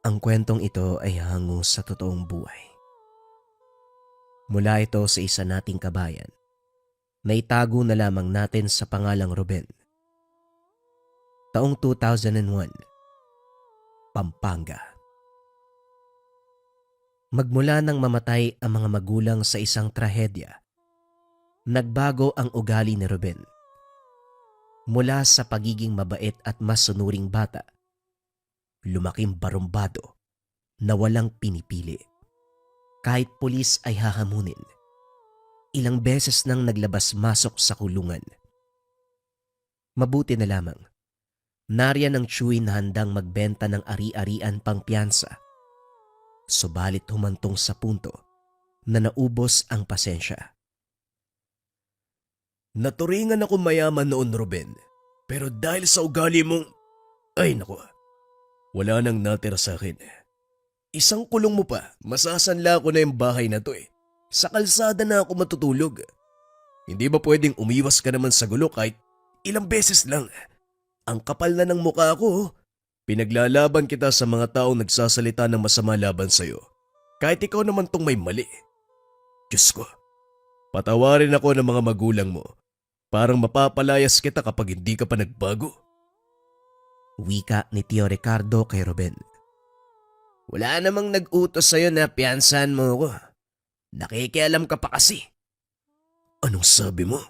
Ang kwentong ito ay hango sa totoong buhay. Mula ito sa isa nating kabayan na itago na lamang natin sa pangalang Ruben. Taong 2001, Pampanga. Magmula nang mamatay ang mga magulang sa isang trahedya, nagbago ang ugali ni Ruben. Mula sa pagiging mabait at masunuring bata, lumaking barumbado na walang pinipili. Kahit pulis ay hahamunin. Ilang beses nang naglabas-masok sa kulungan. Mabuti na lamang, nariyan ang Chewy na handang magbenta ng ari-arian pang piyansa. Subalit humantong sa punto na naubos ang pasensya. Naturingan ako mayaman noon, Ruben. Pero dahil sa ugali mong... Ay naku, wala nang natira sa akin. Isang kulong mo pa, masasanla ko na yung bahay na to eh. Sa kalsada na ako matutulog. Hindi ba pwedeng umiwas ka naman sa gulo kahit ilang beses lang? Ang kapal na ng mukha ko. Pinaglalaban kita sa mga taong nagsasalita ng masama laban sa'yo. Kahit ikaw naman tong may mali. Diyos ko, patawarin ako ng mga magulang mo. Parang mapapalayas kita kapag hindi ka pa nagbago. Wika ni Tio Ricardo kay Ruben. Wala namang nag-utos sa'yo na piyansahan mo ako. Nakikialam ka pa kasi. Anong sabi mo?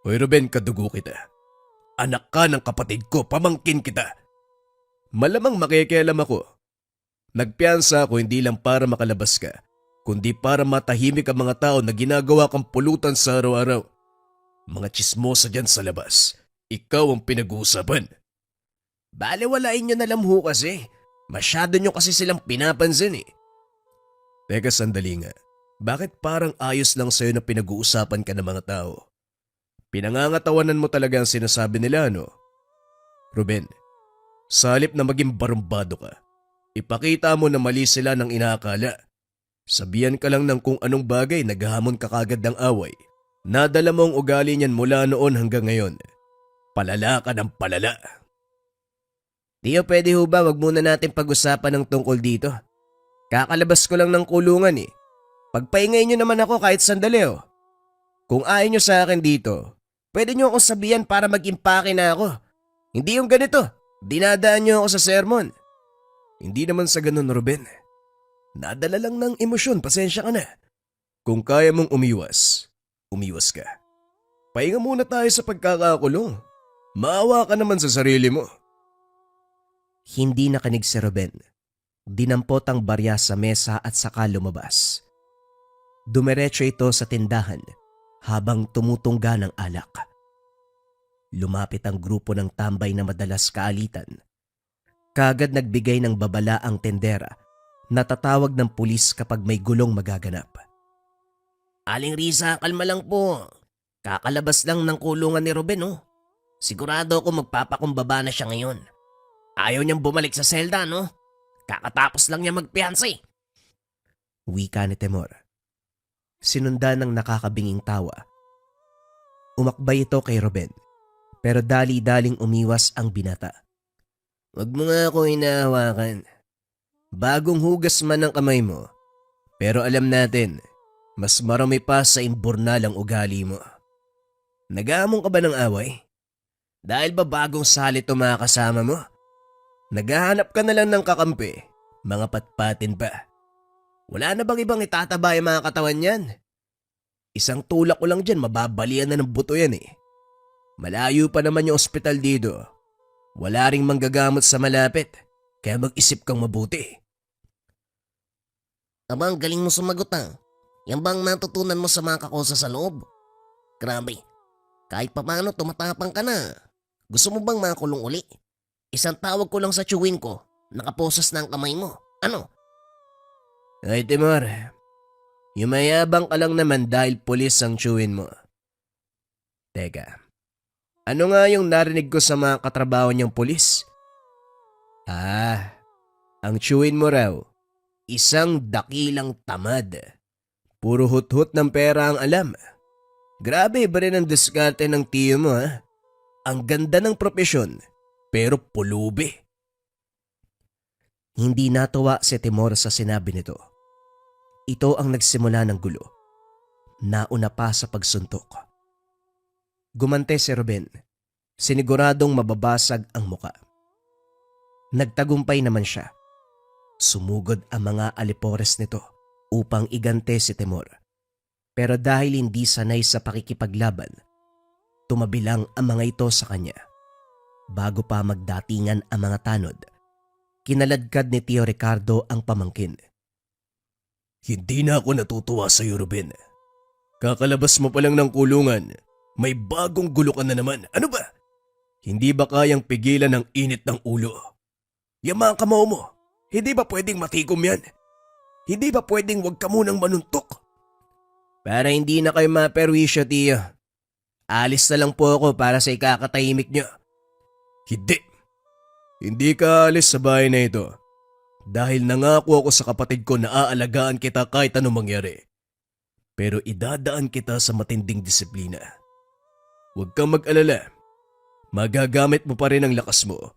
Hoy Ruben, kadugo kita. Anak ka ng kapatid ko, pamangkin kita. Malamang makikialam ako. Nagpiyansa ako hindi lang para makalabas ka, kundi para matahimik ang mga tao na ginagawa kang pulutan sa araw-araw. Mga tsismosa dyan sa labas, ikaw ang pinag-uusapan. Baliwalain nyo na lang ho kasi. Masyado nyo kasi silang pinapansin eh. Teka sandali nga, bakit parang ayos lang sa'yo na pinag-uusapan ka ng mga tao? Pinangangatawanan mo talaga ang sinasabi nila, no? Ruben, sa halip na maging barumbado ka, ipakita mo na mali sila ng inaakala. Sabihan ka lang ng kung anong bagay, naghahamon ka kagad ng away. Nadala mo ang ugali niyan mula noon hanggang ngayon. Palala ka ng palala. Tio, pwede ho ba wag muna natin pag-usapan ng tungkol dito? Kakalabas ko lang ng kulungan eh. Pagpaingay nyo naman ako kahit sandali oh. Kung ayaw nyo sa akin dito, pwede nyo akong sabihan para mag-impake na ako. Hindi yung ganito, dinadaan nyo ako sa sermon. Hindi naman sa ganun, Ruben. Nadala lang ng emosyon, pasensya ka na. Kung kaya mong umiwas, umiwas ka. Pahinga muna tayo sa pagkakakulong. Maawa ka naman sa sarili mo. Hindi nakanig si Ruben. Dinampot ang barya sa mesa at saka lumabas. Dumiretso ito sa tindahan habang tumutungga ng alak. Lumapit ang grupo ng tambay na madalas kaalitan. Kagad nagbigay ng babala ang tendera na tatawag ng pulis kapag may gulong magaganap. Aling Risa, kalma lang po. Kakalabas lang ng kulungan ni Ruben oh. Sigurado ako magpapakumbaba na siya ngayon. Ayaw niyang bumalik sa selda, no? Kakatapos lang niya magpiyansa eh. Wika ni Temor. Sinundan ng nakakabinging tawa. Umakbay ito kay Ruben, pero dali-daling umiwas ang binata. Huwag mo nga ako hinahawakan. Bagong hugas man ang kamay mo, pero alam natin, mas marami pa sa imburnal ang ugali mo. Nag-aamon ka ba ng away? Dahil ba bagong salit o mga kasama mo? Naghahanap ka na lang ng kakampi, mga patpatin pa. Wala na bang ibang itataba yung mga katawan niyan? Isang tulak ko lang dyan, mababalian na ng buto yan eh. Malayo pa naman yung ospital dito. Wala ring manggagamot sa malapit, kaya mag-isip kang mabuti. Abang, galing mo sumagot ah. Yan bang natutunan mo sa mga kakosa sa loob? Grabe, kahit pa paano tumatapang ka na. Gusto mo bang makulong uli? Isang tawag ko lang sa chewin ko, nakaposas na ang kamay mo. Ano? Ay Timor, yumayabang ka lang naman dahil pulis ang chewin mo. Teka, ano nga yung narinig ko sa mga katrabaho niyang pulis? Ang chewin mo raw, isang dakilang tamad. Puro hut-hut ng pera ang alam. Grabe ba rin ang diskarte ng tiyo mo ha? Ang ganda ng propesyon. Pero pulubi. Hindi natuwa si Timor sa sinabi nito. Ito ang nagsimula ng gulo. Nauna pa sa pagsuntok. Gumante si Ruben. Siniguradong mababasag ang muka. Nagtagumpay naman siya. Sumugod ang mga alipores nito upang igante si Timor. Pero dahil hindi sanay sa pakikipaglaban, tumabi lang ang mga ito sa kanya. Bago pa magdatingan ang mga tanod, kinaladkad ni Tio Ricardo ang pamangkin. Hindi na ako natutuwa sa iyo, Ruben. Kakalabas mo pa lang ng kulungan, may bagong gulo ka na naman. Ano ba? Hindi ba kayang pigilan ang init ng ulo? Yung mga kamao mo, hindi ba pwedeng matikom yan? Hindi ba pwedeng wag ka munang manuntok? Para hindi na kayo maperwisyo, Tio. Alis na lang po ako para sa ikakatahimik niyo. Hindi. Hindi ka alis sa bahay na ito. Dahil nangako ako sa kapatid ko na aalagaan kita kahit anong mangyari. Pero idadaan kita sa matinding disiplina. Huwag kang mag-alala. Magagamit mo pa rin ang lakas mo.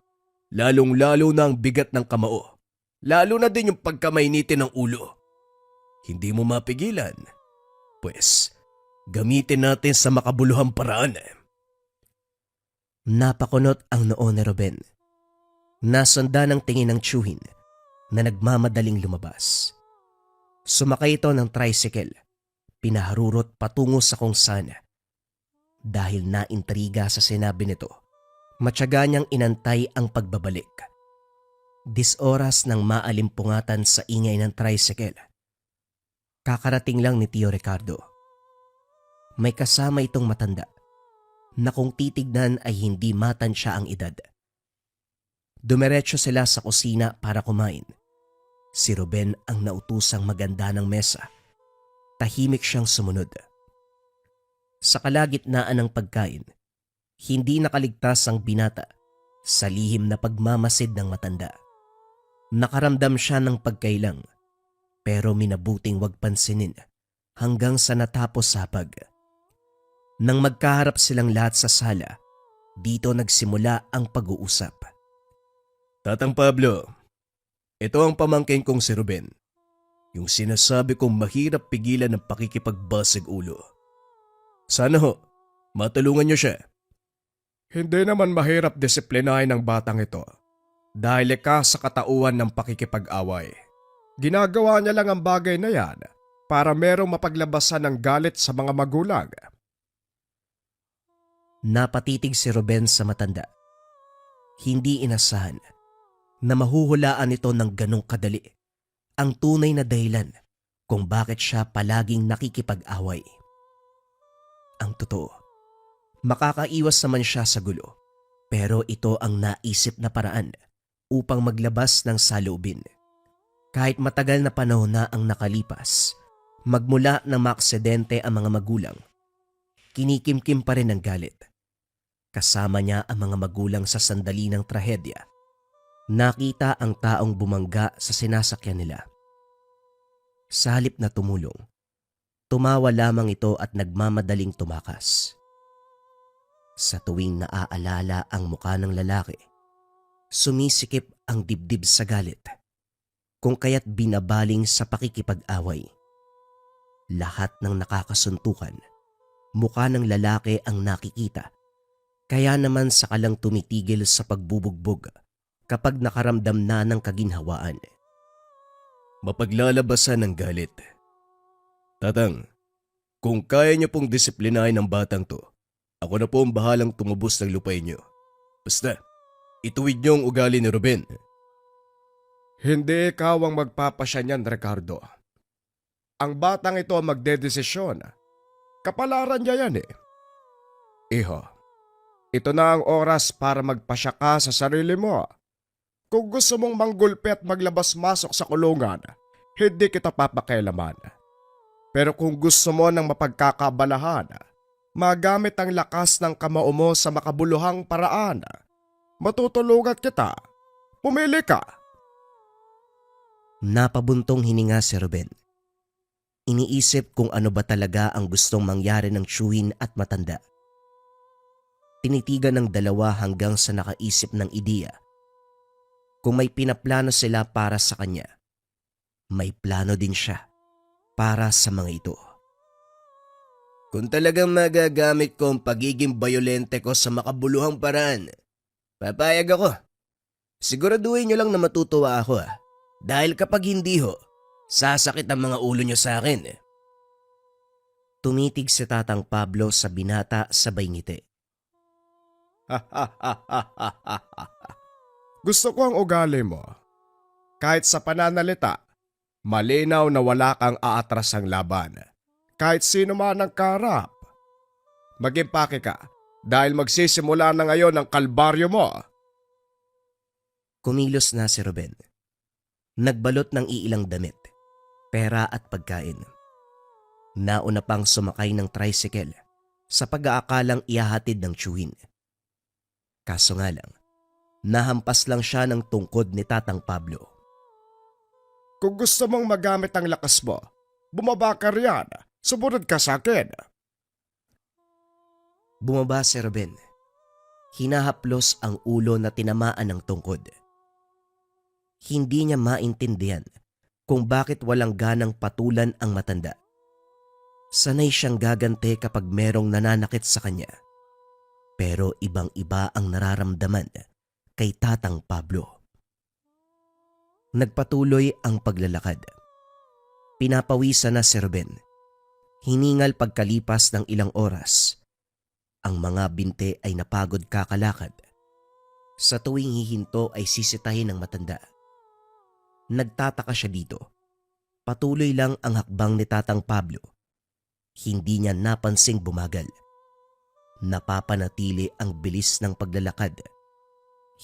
Lalong-lalo na ang bigat ng kamao. Lalo na din yung pagkamainitin ng ulo. Hindi mo mapigilan. Pues, gamitin natin sa makabuluhang paraan. Napakunot ang noo ni Ruben. Nasanda ng tingin ng tiyuhin na nagmamadaling lumabas. Sumakay ito ng tricycle. Pinaharurot patungo sa kung saan. Dahil naintriga sa sinabi nito, matyaga niyang inantay ang pagbabalik. 10 oras nang maalimpungatan sa ingay ng tricycle. Kakarating lang ni Tio Ricardo. May kasama itong matanda na kung titignan ay hindi matansya ang edad. Dumiretso sila sa kusina para kumain. Si Ruben ang nautusang maganda ng mesa. Tahimik siyang sumunod. Sa kalagitnaan ng pagkain, hindi nakaligtas ang binata sa lihim na pagmamasid ng matanda. Nakaramdam siya ng pagkailang pero minabuting wag pansinin hanggang sa natapos hapag. Nang magkaharap silang lahat sa sala, dito nagsimula ang pag-uusap. Tatang Pablo, ito ang pamangkin kong si Ruben. Yung sinasabi kong mahirap pigilan ng pakikipagbasag ulo. Sana ho, matulungan niyo siya. Hindi naman mahirap disiplinahin ng batang ito dahil ka sa katauhan ng pakikipag-away. Ginagawa niya lang ang bagay na yan para merong mapaglabasan ng galit sa mga magulang. Napatitig si Ruben sa matanda. Hindi inasahan na mahuhulaan ito ng ganong kadali ang tunay na dahilan kung bakit siya palaging nakikipag-away. Ang totoo, makakaiwas naman siya sa gulo pero ito ang naisip na paraan upang maglabas ng saloobin. Kahit matagal na panahon na ang nakalipas, magmula ng maaksidente ang mga magulang, kinikimkim pa rin ang galit. Kasama niya ang mga magulang sa sandali ng trahedya. Nakita ang taong bumangga sa sinasakyan nila. Sa halip na tumulong, tumawa lamang ito at nagmamadaling tumakas. Sa tuwing naaalala ang muka ng lalaki, sumisikip ang dibdib sa galit, kung kaya't binabaling sa pakikipag-away. Lahat ng nakakasuntukan, muka ng lalaki ang nakikita, kaya naman sakalang tumitigil sa pagbubugbog kapag nakaramdam na ng kaginhawaan. Mapaglalabasan ng galit. Tatang, kung kaya niyo pong disiplinahin ang batang to, ako na po ang bahalang tumubos ng lupay niyo. Basta, ituwid niyo ang ugali ni Ruben. Hindi ikaw ang magpapasya niyan, Ricardo. Ang batang ito ang magdedesisyon. Kapalaran niya yan eh. Iho, ito na ang oras para magpasya ka sa sarili mo. Kung gusto mong manggulpi at maglabas-masok sa kulungan, hindi kita papakialaman. Pero kung gusto mo ng mapagkakabalahan, magamit ang lakas ng kamao mo sa makabuluhang paraan, matutulungan kita. Pumili ka. Napabuntong hininga si Ruben. Iniisip kung ano ba talaga ang gustong mangyari ng tiyuhin at matanda. Tinitigan ng dalawa hanggang sa nakaisip ng ideya. Kung may pinaplano sila para sa kanya, may plano din siya para sa mga ito. Kung talagang magagamit ko ang pagiging bayolente ko sa makabuluhang paraan, papayag ako. Siguraduhin nyo lang na matutuwa ako Dahil kapag hindi ho, sasakit ang mga ulo nyo sa akin Tumitig si Tatang Pablo sa binata sabay ngiti. Gusto ko ang ugali mo. Kahit sa pananalita, malinaw na wala kang aatrasang laban. Kahit sino man ang karap. Mag-impake ka dahil magsisimula na ngayon ang kalbaryo mo. Kumilos na si Ruben. Nagbalot ng iilang damit, pera at pagkain. Nauna pang sumakay ng tricycle sa pag-aakalang ihahatid ng tiyuhin. Kaso nga lang, nahampas lang siya ng tungkod ni Tatang Pablo. Kung gusto mong magamit ang lakas mo, bumaba ka riyan. Sumunod ka sa akin. Bumaba si Ruben. Hinahaplos ang ulo na tinamaan ng tungkod. Hindi niya maintindihan kung bakit walang ganang patulan ang matanda. Sanay siyang gagante kapag merong nananakit sa kanya. Pero ibang-iba ang nararamdaman kay Tatang Pablo. Nagpatuloy ang paglalakad. Pinapawisan na si Ruben. Hiningal pagkalipas ng ilang oras. Ang mga binte ay napagod kakalakad. Sa tuwing hihinto ay sisitahin ng matanda. Nagtataka siya dito. Patuloy lang ang hakbang ni Tatang Pablo. Hindi niya napansing bumagal. Napapanatili ang bilis ng paglalakad.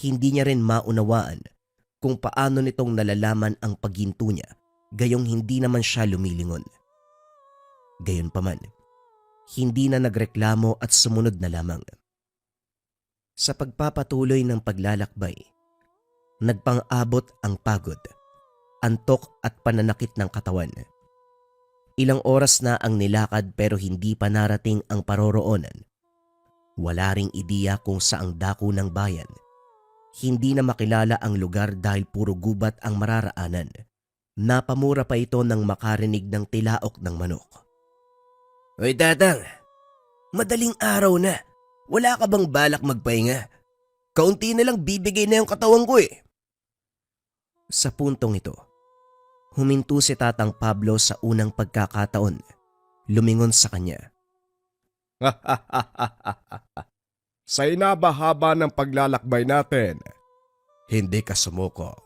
Hindi niya rin maunawaan kung paano nitong nalalaman ang paghinto niya gayong hindi naman siya lumilingon. Gayunpaman, hindi na nagreklamo at sumunod na lamang. Sa pagpapatuloy ng paglalakbay, nagpang-abot ang pagod, antok at pananakit ng katawan. Ilang oras na ang nilakad pero hindi pa narating ang paroroonan. Wala ring ideya kung saang dako ng bayan. Hindi na makilala ang lugar dahil puro gubat ang mararaanan. Napamura pa ito nang makarinig ng tilaok ng manok. Hoy Tatang, madaling araw na. Wala ka bang balak magpahinga? Kaunti na lang bibigay na yung katawan ko Sa puntong ito, huminto si Tatang Pablo sa unang pagkakataon. Lumingon sa kanya. Sa inabahaba ng paglalakbay natin, hindi ka sumuko.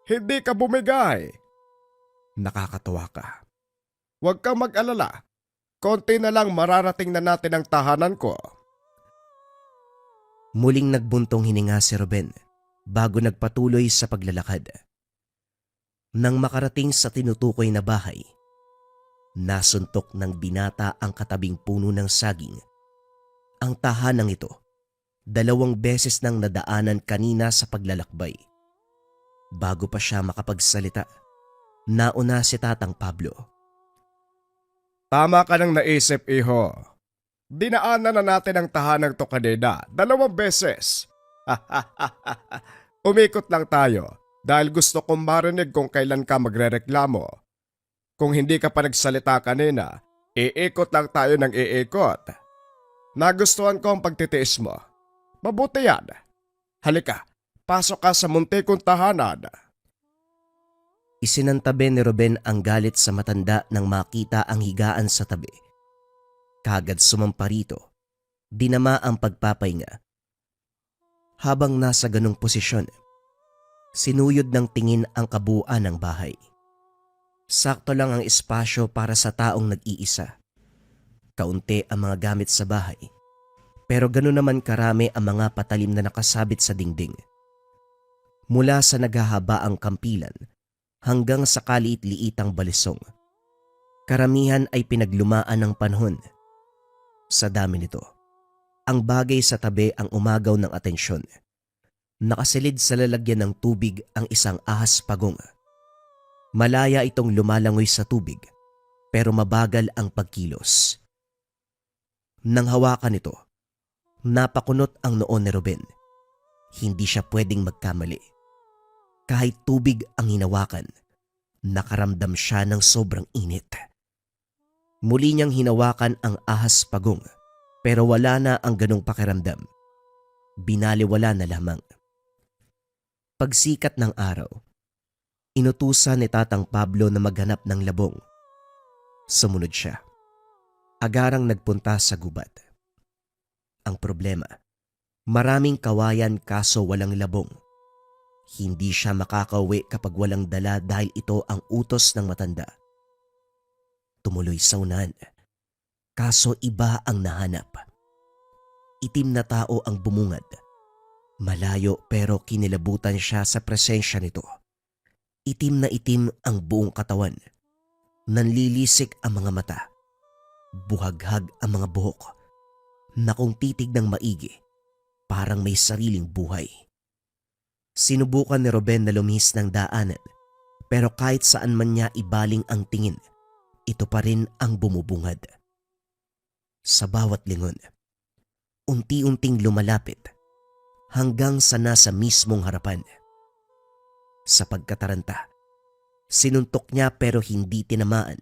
Hindi ka bumigay. Nakakatawa ka. Huwag kang mag-alala. Konti na lang mararating na natin ang tahanan ko. Muling nagbuntong hininga si Ruben bago nagpatuloy sa paglalakad. Nang makarating sa tinutukoy na bahay, nasuntok ng binata ang katabing puno ng saging. Ang tahanang ito, 2 beses nang nadaanan kanina sa paglalakbay. Bago pa siya makapagsalita, nauna si Tatang Pablo. Tama ka nang naisip, iho. Dinaanan na natin ang tahanang to kanina 2 beses. Umikot lang tayo dahil gusto kong marinig kung kailan ka magrereklamo. Kung hindi ka pa nagsalita kanina, iikot lang tayo ng iikot. Nagustuhan ko ang pagtitiis mo. Mabuti yan. Halika, pasok ka sa muntikong tahanan. Isinantabi ni Ruben ang galit sa matanda nang makita ang higaan sa tabi. Kagad sumampa rito, dinama ang pagpapahinga. Habang nasa ganong posisyon, sinuyod ng tingin ang kabuuan ng bahay. Sakto lang ang espasyo para sa taong nag-iisa. Kaunti ang mga gamit sa bahay, pero gano'n naman karami ang mga patalim na nakasabit sa dingding. Mula sa naghahabaang kampilan hanggang sa kaliit-liitang balisong, karamihan ay pinaglumaan ng panahon. Sa dami nito, ang bagay sa tabi ang umagaw ng atensyon. Nakasilid sa lalagyan ng tubig ang isang ahas pagong. Malaya itong lumalangoy sa tubig, pero mabagal ang pagkilos. Nang hawakan ito, napakunot ang noon ni Ruben. Hindi siya pwedeng magkamali. Kahit tubig ang hinawakan, nakaramdam siya ng sobrang init. Muli niyang hinawakan ang ahas pagong pero wala na ang ganong pakiramdam. Binaliwala na lamang. Pagsikat ng araw, inutusan ni Tatang Pablo na maghanap ng labong. Sumunod siya. Agarang nagpunta sa gubat. Ang problema, maraming kawayan kaso walang labong. Hindi siya makakauwi kapag walang dala dahil ito ang utos ng matanda. Tumuloy sa unahan, kaso iba ang nahanap. Itim na tao ang bumungad. Malayo pero kinilabutan siya sa presensya nito. Itim na itim ang buong katawan. Nanlilisik ang mga mata. Buhaghag ang mga buhok na kung titignan maigi, parang may sariling buhay. Sinubukan ni Ruben na lumihis ng daanan pero kahit saan man niya ibaling ang tingin, ito pa rin ang bumubungad. Sa bawat lingon, unti-unting lumalapit hanggang sa nasa mismong harapan. Sa pagkataranta, sinuntok niya pero hindi tinamaan.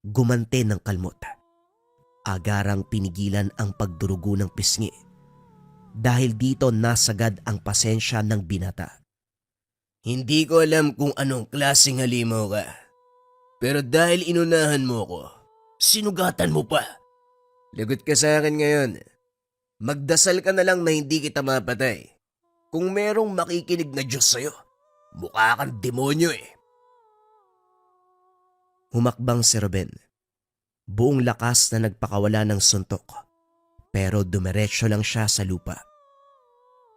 Gumante ng kalmot. Agarang pinigilan ang pagdurugo ng pisngi. Dahil dito nasagad ang pasensya ng binata. Hindi ko alam kung anong klaseng halimaw ka. Pero dahil inunahan mo ko, sinugatan mo pa. Lagot ka sa akin ngayon. Magdasal ka na lang na hindi kita mapatay. Kung merong makikinig na Diyos sa'yo, mukha kang demonyo eh. Humakbang si Ruben. Buong lakas na nagpakawala ng suntok. Pero dumiretso lang siya sa lupa.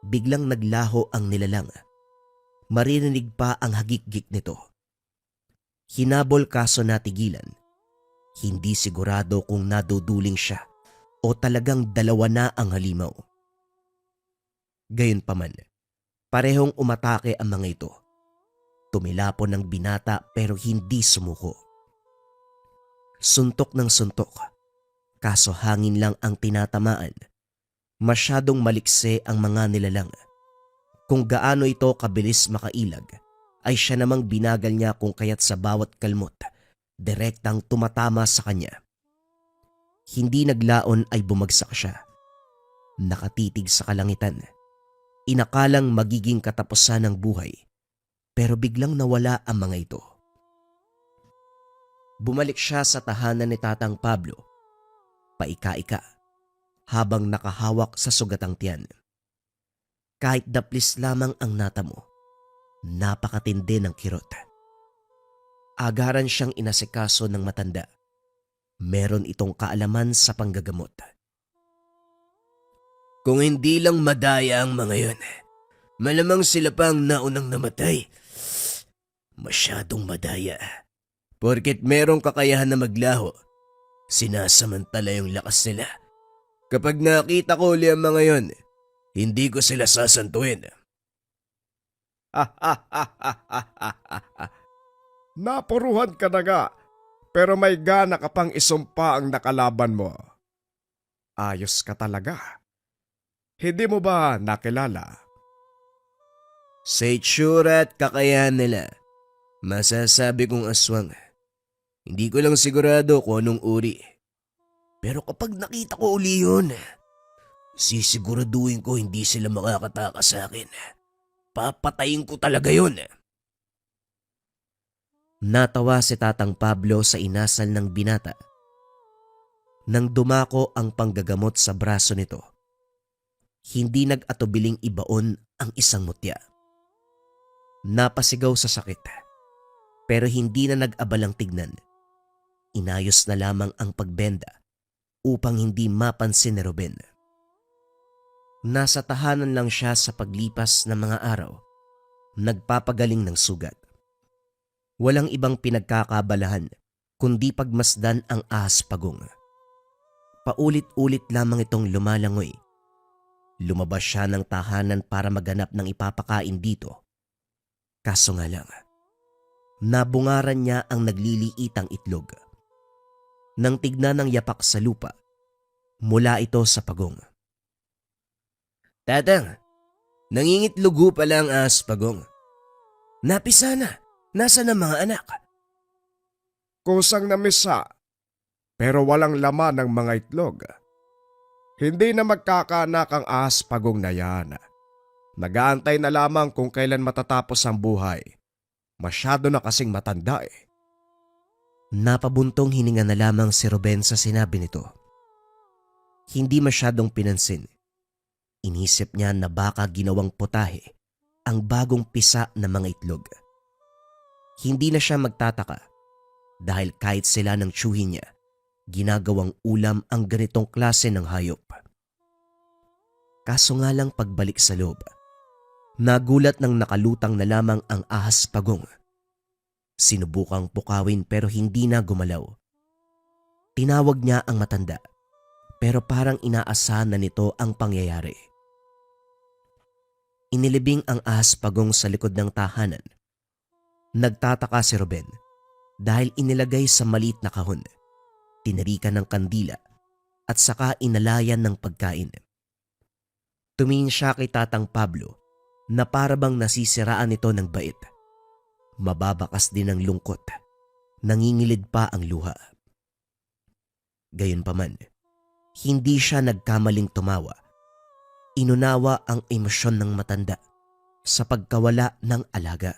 Biglang naglaho ang nilalang. Maririnig pa ang hagik-gik nito. Hinabol kaso natigilan. Hindi sigurado kung naduduling siya o talagang dalawa na ang halimaw. Gayunpaman, parehong umatake ang mga ito. Tumilapon ng binata pero hindi sumuko. Suntok ng suntok, kaso hangin lang ang tinatamaan. Masyadong malikse ang mga nilalang. Kung gaano ito kabilis makailag, ay siya namang binagal niya kung kaya't sa bawat kalmot, direktang tumatama sa kanya. Hindi naglaon ay bumagsak siya. Nakatitig sa kalangitan. Inakalang magiging katapusan ng buhay, pero biglang nawala ang mga ito. Bumalik siya sa tahanan ni Tatang Pablo, paika-ika, habang nakahawak sa sugatang tiyan. Kahit daplis lamang ang natamo, napakatindi ng kirot. Agaran siyang inasikaso ng matanda. Meron itong kaalaman sa panggagamot. Kung hindi lang madaya ang mga yon, malamang sila pa ang naunang namatay. Masyadong madaya. Porket merong kakayahan na maglaho, sinasamantala yung lakas nila. Kapag nakita ko uli ang mga yon, hindi ko sila sasantuin. Napuruhan ka na nga, pero may gana ka pang isumpa ang nakalaban mo. Ayos ka talaga. Hindi mo ba nakilala? Sa itsura at kakayahan nila, masasabi kong aswang. Hindi ko lang sigurado kung anong uri. Pero kapag nakita ko uli yun, sisiguraduhin ko hindi sila makakataka sa akin. Papatayin ko talaga yun. Natawa si Tatang Pablo sa inasal ng binata. Nang dumako ang panggagamot sa braso nito, hindi nag-atubiling ibaon ang isang mutya. Napasigaw sa sakit, pero hindi na nag-abalang tignan. Inayos na lamang ang pagbenda upang hindi mapansin ni Ruben. Nasa tahanan lang siya sa paglipas ng mga araw, nagpapagaling ng sugat. Walang ibang pinagkakabalahan kundi pagmasdan ang ahas pagong. Paulit-ulit lamang itong lumalangoy. Lumabas siya ng tahanan para maghanap ng ipapakain dito. Kaso nga lang, nabungaran niya ang nagliliitang itlog. Nang tignan ng yapak sa lupa, mula ito sa pagong. Tatang, nangingitlugo pala ang ahas pagong. Napisa na. Nasaan ang mga anak? Kusang na misa, pero walang laman ng mga itlog. Hindi na magkakaanak ang ahas pagong na yan. Nag-aantay na lamang kung kailan matatapos ang buhay. Masyado na kasing matanda eh. Napabuntong hininga na lamang si Ruben sa sinabi nito. Hindi masyadong pinansin. Inisip niya na baka ginawang putahe ang bagong pisa ng mga itlog. Hindi na siya magtataka dahil kahit sila ng tiyuhin niya, ginagawang ulam ang ganitong klase ng hayop. Kaso nga lang pagbalik sa loob, nagulat ng nakalutang na lamang ang ahas pagong. Sinubukang pukawin pero hindi na gumalaw. Tinawag niya ang matanda pero parang inaasahan na nito ang pangyayari. Inilibing ang ahas pagong sa likod ng tahanan. Nagtataka si Ruben dahil inilagay sa maliit na kahon, tinirikan ng kandila at saka inalayan ng pagkain. Tumingin siya kay Tatang Pablo na parabang nasisiraan nito ng bait. Mababakas din ang lungkot. Nangingilid pa ang luha. Gayunpaman, hindi siya nagkamaling tumawa. Inunawa ang emosyon ng matanda sa pagkawala ng alaga.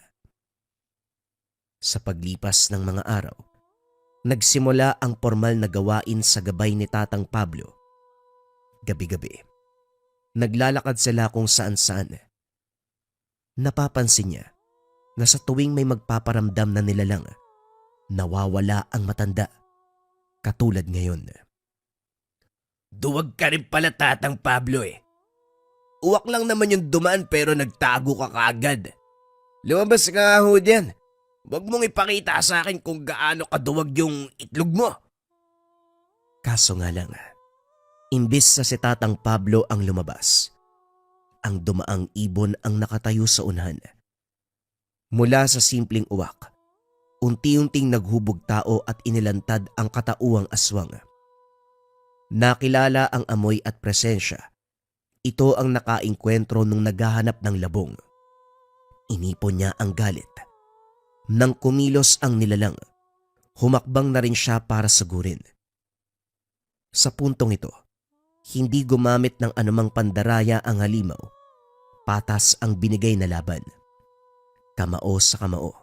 Sa paglipas ng mga araw, nagsimula ang formal na gawain sa gabay ni Tatang Pablo. Gabi-gabi, naglalakad sila kung saan-saan. Napapansin niya na sa tuwing may magpaparamdam na nilalang, nawawala ang matanda, katulad ngayon. Duwag ka rin pala, Tatang Pablo eh. Uwak lang naman yung dumaan pero nagtago ka kaagad. Lumabas ka nga ho dyan. Huwag mong ipakita sa akin kung gaano kaduwag yung itlog mo. Kaso nga lang, imbis na si Tatang Pablo ang lumabas, ang dumaang ibon ang nakatayo sa unahan. Mula sa simpleng uwak, unti-unting naghubog tao at inilantad ang katauwang aswang. Nakilala ang amoy at presensya. Ito ang nakaengkwentro nung naghahanap ng labong. Inipon niya ang galit. Nang kumilos ang nilalang, humakbang na rin siya para sagurin. Sa puntong ito, hindi gumamit ng anumang pandaraya ang halimaw. Patas ang binigay na laban. Kamao sa kamao.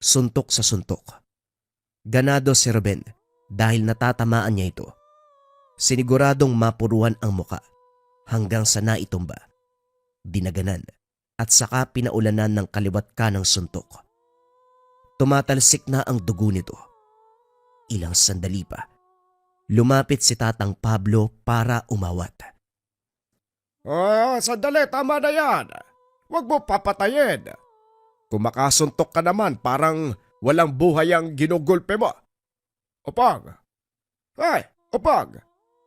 Suntok sa suntok. Ganado si Ruben dahil natatamaan niya ito. Siniguradong mapuruan ang muka hanggang sa naitumba, dinaganan at saka pinaulanan ng kaliwat kanang suntok. Tumatalsik na ang dugo nito. Ilang sandali pa, lumapit si Tatang Pablo para umawat. Sandali, tama na yan. Huwag mo papatayin. Kung makasuntok ka naman, parang walang buhay ang ginugulpe mo. Opang! Ay, Opang!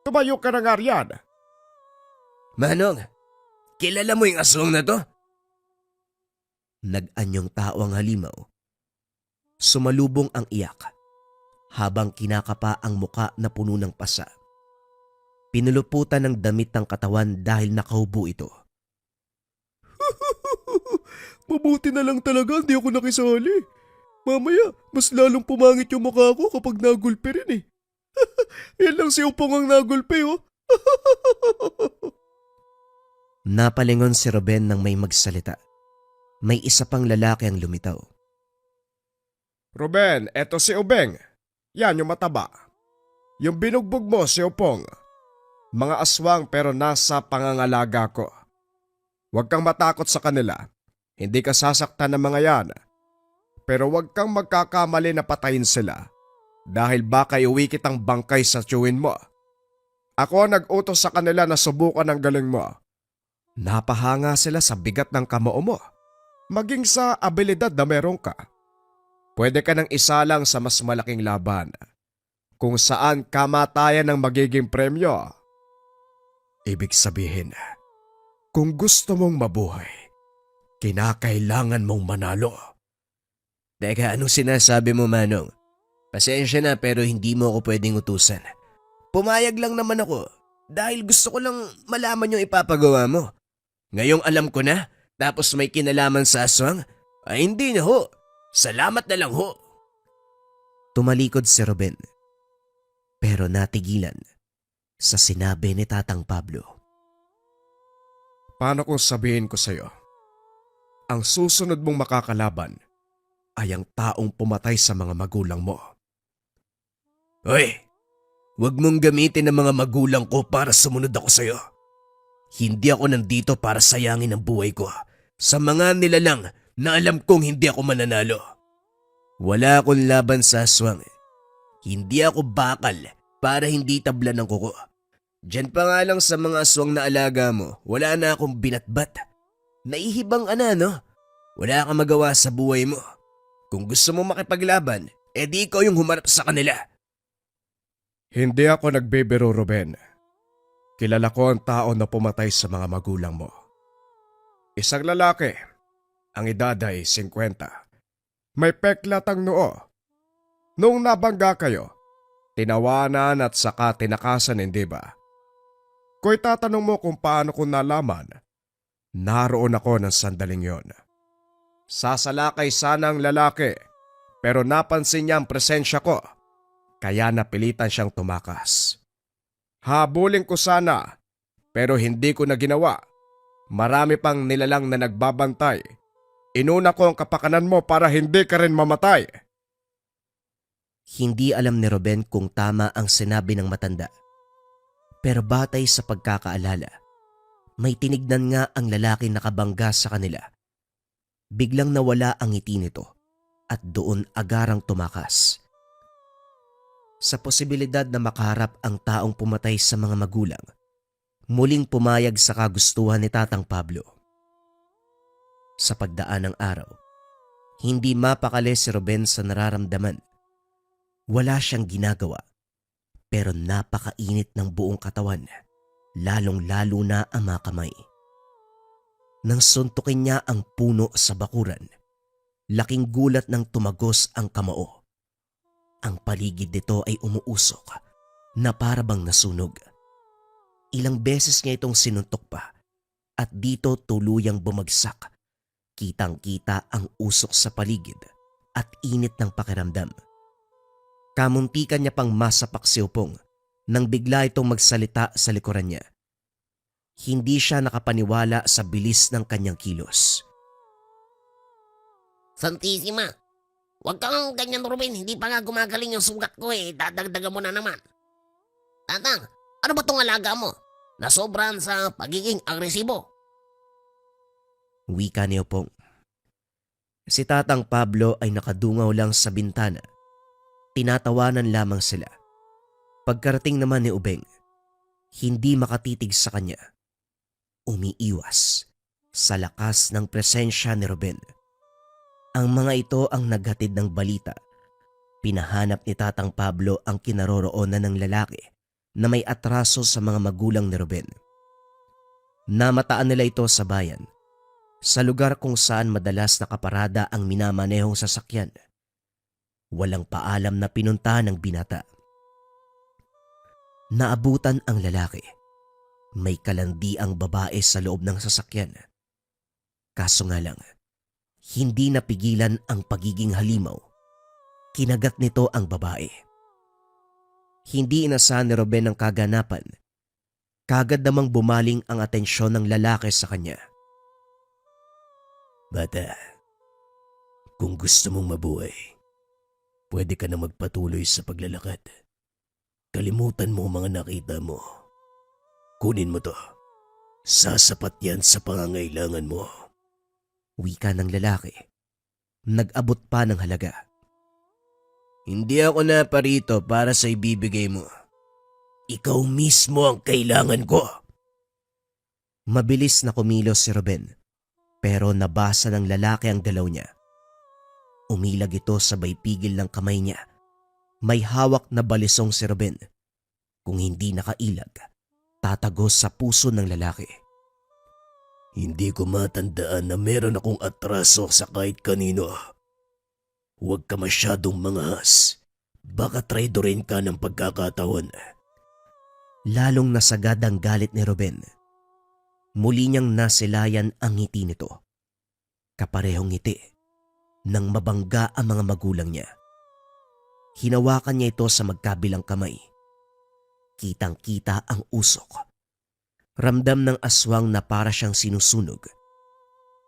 Tumayo ka na nga riyan. Manong, kilala mo yung aswang na to? Nag-anyong tao ang halimaw. Sumalubong ang iyak habang kinakapa ang muka na puno ng pasa. Pinuluputan ng damit ng katawan dahil nakahubo ito. Mabuti na lang talaga hindi ako nakisali. Mamaya, mas lalong pumangit yung mukha ko kapag nagulpe rin eh. Yan lang si Upong ang nagulpe oh. Napalingon si Ruben nang may magsalita. May isa pang lalaki ang lumitaw. Ruben, eto si Ubeng. Yan yung mataba. Yung binugbog mo si Upong. Mga aswang pero nasa pangangalaga ko. Huwag kang matakot sa kanila. Hindi ka sasaktan ng mga yan. Pero huwag kang magkakamali na patayin sila. Dahil baka iuwi kitang bangkay sa tiyuhin mo. Ako ang nag-utos sa kanila na subukan ang galing mo. Napahanga sila sa bigat ng kamao mo. Maging sa abilidad na meron ka. Pwede ka nang isalang sa mas malaking laban. Kung saan kamatayan ang magiging premyo. Ibig sabihin, kung gusto mong mabuhay, kinakailangan mong manalo. Teka, anong sinasabi mo, Manong? Pasensya na pero hindi mo ako pwedeng utusan. Pumayag lang naman ako dahil gusto ko lang malaman yung ipapagawa mo. Ngayong alam ko na, tapos may kinalaman sa aswang, Ay hindi na ho. Salamat na lang ho. Tumalikod si Ruben. Pero natigilan sa sinabi ni Tatang Pablo. Paano kung sabihin ko sa'yo? Ang susunod mong makakalaban ay ang taong pumatay sa mga magulang mo. Hoy, wag mong gamitin ang mga magulang ko para sumunod ako sa'yo. Hindi ako nandito para sayangin ang buhay ko sa mga nilalang na alam kong hindi ako mananalo. Wala akong laban sa aswang. Hindi ako bakal para hindi tablan ng kuko. Diyan pa nga lang sa mga aswang na alaga mo, wala na akong binatbat. Naihibang no? Wala kang magawa sa buhay mo. Kung gusto mo makipaglaban, edi ikaw yung humarap sa kanila. Hindi ako nagbibiro, Ruben. Kilala ko ang tao na pumatay sa mga magulang mo. Isang lalaki, ang edad ay 50. May peklat ang noo. Noong nabangga kayo, tinawanan at saka tinakasan, hindi ba? Kung itatanong mo kung paano ko nalaman, naroon ako ng sandaling yon. Sasalakay sana ang lalaki, pero napansin niya ang presensya ko, kaya napilitan siyang tumakas. Habulin ko sana, pero hindi ko na ginawa. Marami pang nilalang na nagbabantay. Inuna ko ang kapakanan mo para hindi ka rin mamatay. Hindi alam ni Ruben kung tama ang sinabi ng matanda. Pero batay sa pagkakaalala, may tinignan nga ang lalaki nakabangga sa kanila. Biglang nawala ang ngiti nito at doon agarang tumakas. Sa posibilidad na makaharap ang taong pumatay sa mga magulang, muling pumayag sa kagustuhan ni Tatang Pablo. Sa pagdaan ng araw, hindi mapakali si Ruben sa nararamdaman. Wala siyang ginagawa, pero napakainit ng buong katawan, lalong-lalo na ang mga kamay. Nang suntukin niya ang puno sa bakuran, laking gulat nang tumagos ang kamao. Ang paligid nito ay umuusok na para bang nasunog. Ilang beses niya itong sinuntok pa at dito tuluyang bumagsak. Kitang-kita ang usok sa paligid at init ng pakiramdam. Kamuntikan niya pang masapak si Upong nang bigla itong magsalita sa likuran niya. Hindi siya nakapaniwala sa bilis ng kanyang kilos. Santissima, huwag kang ganyan, Ruben. Hindi pa nga gumagaling yung sugat ko eh. Dadagdagan mo na naman. Tatang, ano ba tong alaga mo? Nasobran sa pagiging agresibo. Wika ni Upong. Si Tatang Pablo ay nakadungaw lang sa bintana. Tinatawanan lamang sila. Pagkarating naman ni Ubeng, hindi makatitig sa kanya. Umiiwas sa lakas ng presensya ni Ruben. Ang mga ito ang naghatid ng balita. Pinahanap ni Tatang Pablo ang kinaroroonan ng lalaki na may atraso sa mga magulang ni Ruben. Namataan nila ito sa bayan, sa lugar kung saan madalas nakaparada ang minamanehong sasakyan. Walang paalam na pinuntahan ng binata. Naabutan ang lalaki. May kalandi ang babae sa loob ng sasakyan. Kaso nga lang, hindi napigilan ang pagiging halimaw. Kinagat nito ang babae. Hindi inasahan ni Ruben ang kaganapan. Kagad namang bumaling ang atensyon ng lalaki sa kanya. Bata, kung gusto mong mabuhay, pwede ka na magpatuloy sa paglalakad. Kalimutan mo ang mga nakita mo. Kunin mo to. Sasapat yan sa pangangailangan mo. Wika ng lalaki. Nag-abot pa ng halaga. Hindi ako naparito para sa ibibigay mo. Ikaw mismo ang kailangan ko. Mabilis na kumilos si Ruben, pero nabasa ng lalaki ang galaw niya. Umilag ito sabay pigil ng kamay niya. May hawak na balisong si Ruben. Kung hindi nakailag, tatagos sa puso ng lalaki. Hindi ko matandaan na meron akong atraso sa kahit kanino. Huwag ka masyadong manghas. Baka traidorin ka ng pagkakataon. Lalong nasagad ang galit ni Ruben. Muli niyang nasilayan ang ngiti nito. Kaparehong ngiti nang mabangga ang mga magulang niya. Hinawakan niya ito sa magkabilang kamay. Kitang-kita ang usok. Ramdam ng aswang na para siyang sinusunog.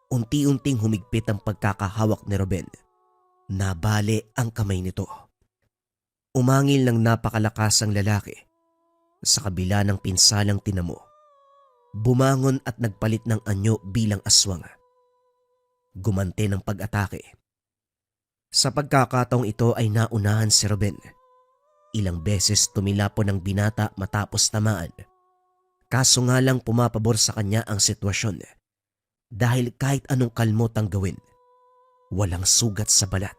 Unti-unting humigpit ang pagkakahawak ni Ruben. Nabali ang kamay nito. Umangil ng napakalakas ang lalaki. Sa kabila ng pinsalang tinamo, bumangon at nagpalit ng anyo bilang aswang. Gumante ng pag-atake. Sa pagkakataong ito ay naunahan si Ruben. Ilang beses tumilapo ng binata matapos tamaan. Kaso nga lang pumapabor sa kanya ang sitwasyon dahil kahit anong kalmot ang gawin, walang sugat sa balat.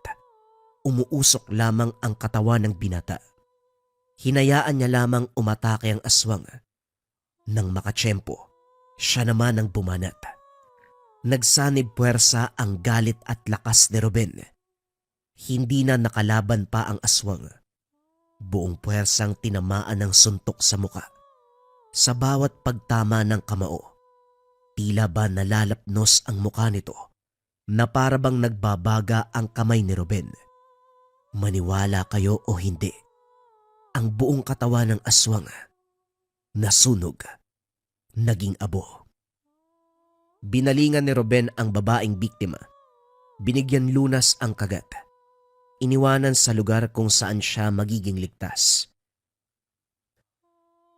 Umuusok lamang ang katawan ng binata. Hinayaan niya lamang umatake ang aswang. Nang makatsyempo, siya naman ang bumanat. Nagsanib puwersa ang galit at lakas ni Ruben. Hindi na nakalaban pa ang aswang. Buong puwersang tinamaan ng suntok sa muka. Sa bawat pagtama ng kamao, tila ba nalalapnos ang muka nito na para bang nagbabaga ang kamay ni Ruben. Maniwala kayo o hindi, ang buong katawan ng aswang nasunog, naging abo. Binalingan ni Ruben ang babaeng biktima. Binigyan lunas ang kagat. Iniwanan sa lugar kung saan siya magiging ligtas.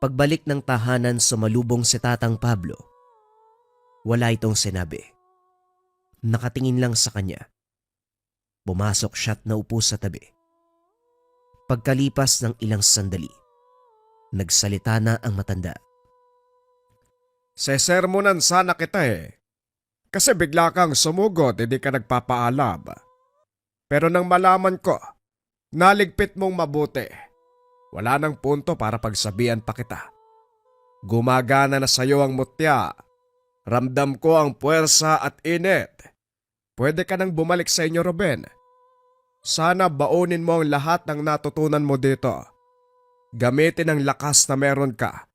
Pagbalik ng tahanan, sumalubong si Tatang Pablo. Wala itong sinabi. Nakatingin lang sa kanya. Pumasok siya at naupo sa tabi. Pagkalipas ng ilang sandali, nagsalita na ang matanda. Sesermonan sana kita Kasi bigla kang sumugot, hindi ka nagpapaalam. Pero nang malaman ko, naligpit mong mabuti. Wala nang punto para pagsabihan pa kita. Gumagana na sa'yo ang mutya. Ramdam ko ang puwersa at init. Pwede ka nang bumalik sa inyo, Ruben. Sana baunin mo ang lahat ng natutunan mo dito. Gamitin ang lakas na meron ka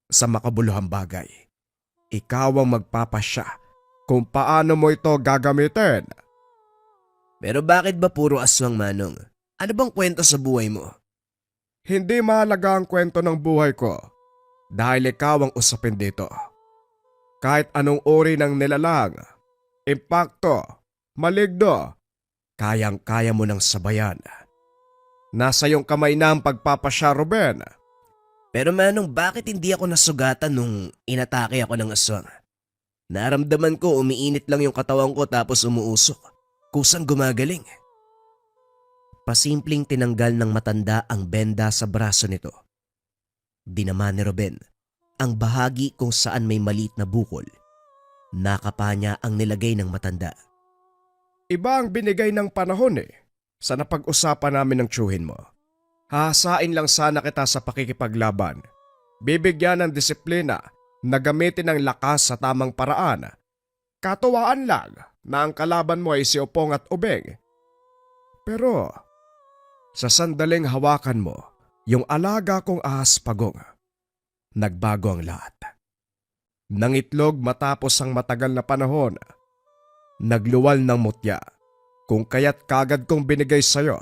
sa makabuluhang bagay. Ikaw ang magpapasya kung paano mo ito gagamitin. Pero bakit ba puro aswang, Manong? Ano bang kwento sa buhay mo? Hindi mahalaga ang kwento ng buhay ko dahil ikaw ang usapin dito. Kahit anong uri ng nilalang, impakto, maligno, kayang-kaya mo ng sabayan. Nasa iyong kamay na ang pagpapasya, Ruben. Pero Manong, bakit hindi ako nasugatan nung inatake ako ng aswang? Naramdaman ko umiinit lang yung katawan ko tapos umuusok. Kusang gumagaling. Pasimpleng tinanggal ng matanda ang benda sa braso nito. Dinama ni Ruben ang bahagi kung saan may maliit na bukol. Nakapa niya ang nilagay ng matanda. Iba ang binigay ng panahon sa napag-usapan namin ng tiyuhin mo. Hahasain lang sana kita sa pakikipaglaban. Bibigyan ng disiplina na gamitin ang lakas sa tamang paraan. Katuwaan lang na ang kalaban mo ay si Opong at Ubeng. Pero sa sandaling hawakan mo yung alaga kong ahas Pagong, nagbago ang lahat. Nangitlog matapos ang matagal na panahon. Nagluwal ng mutya kung kaya't kagad kong binigay sa'yo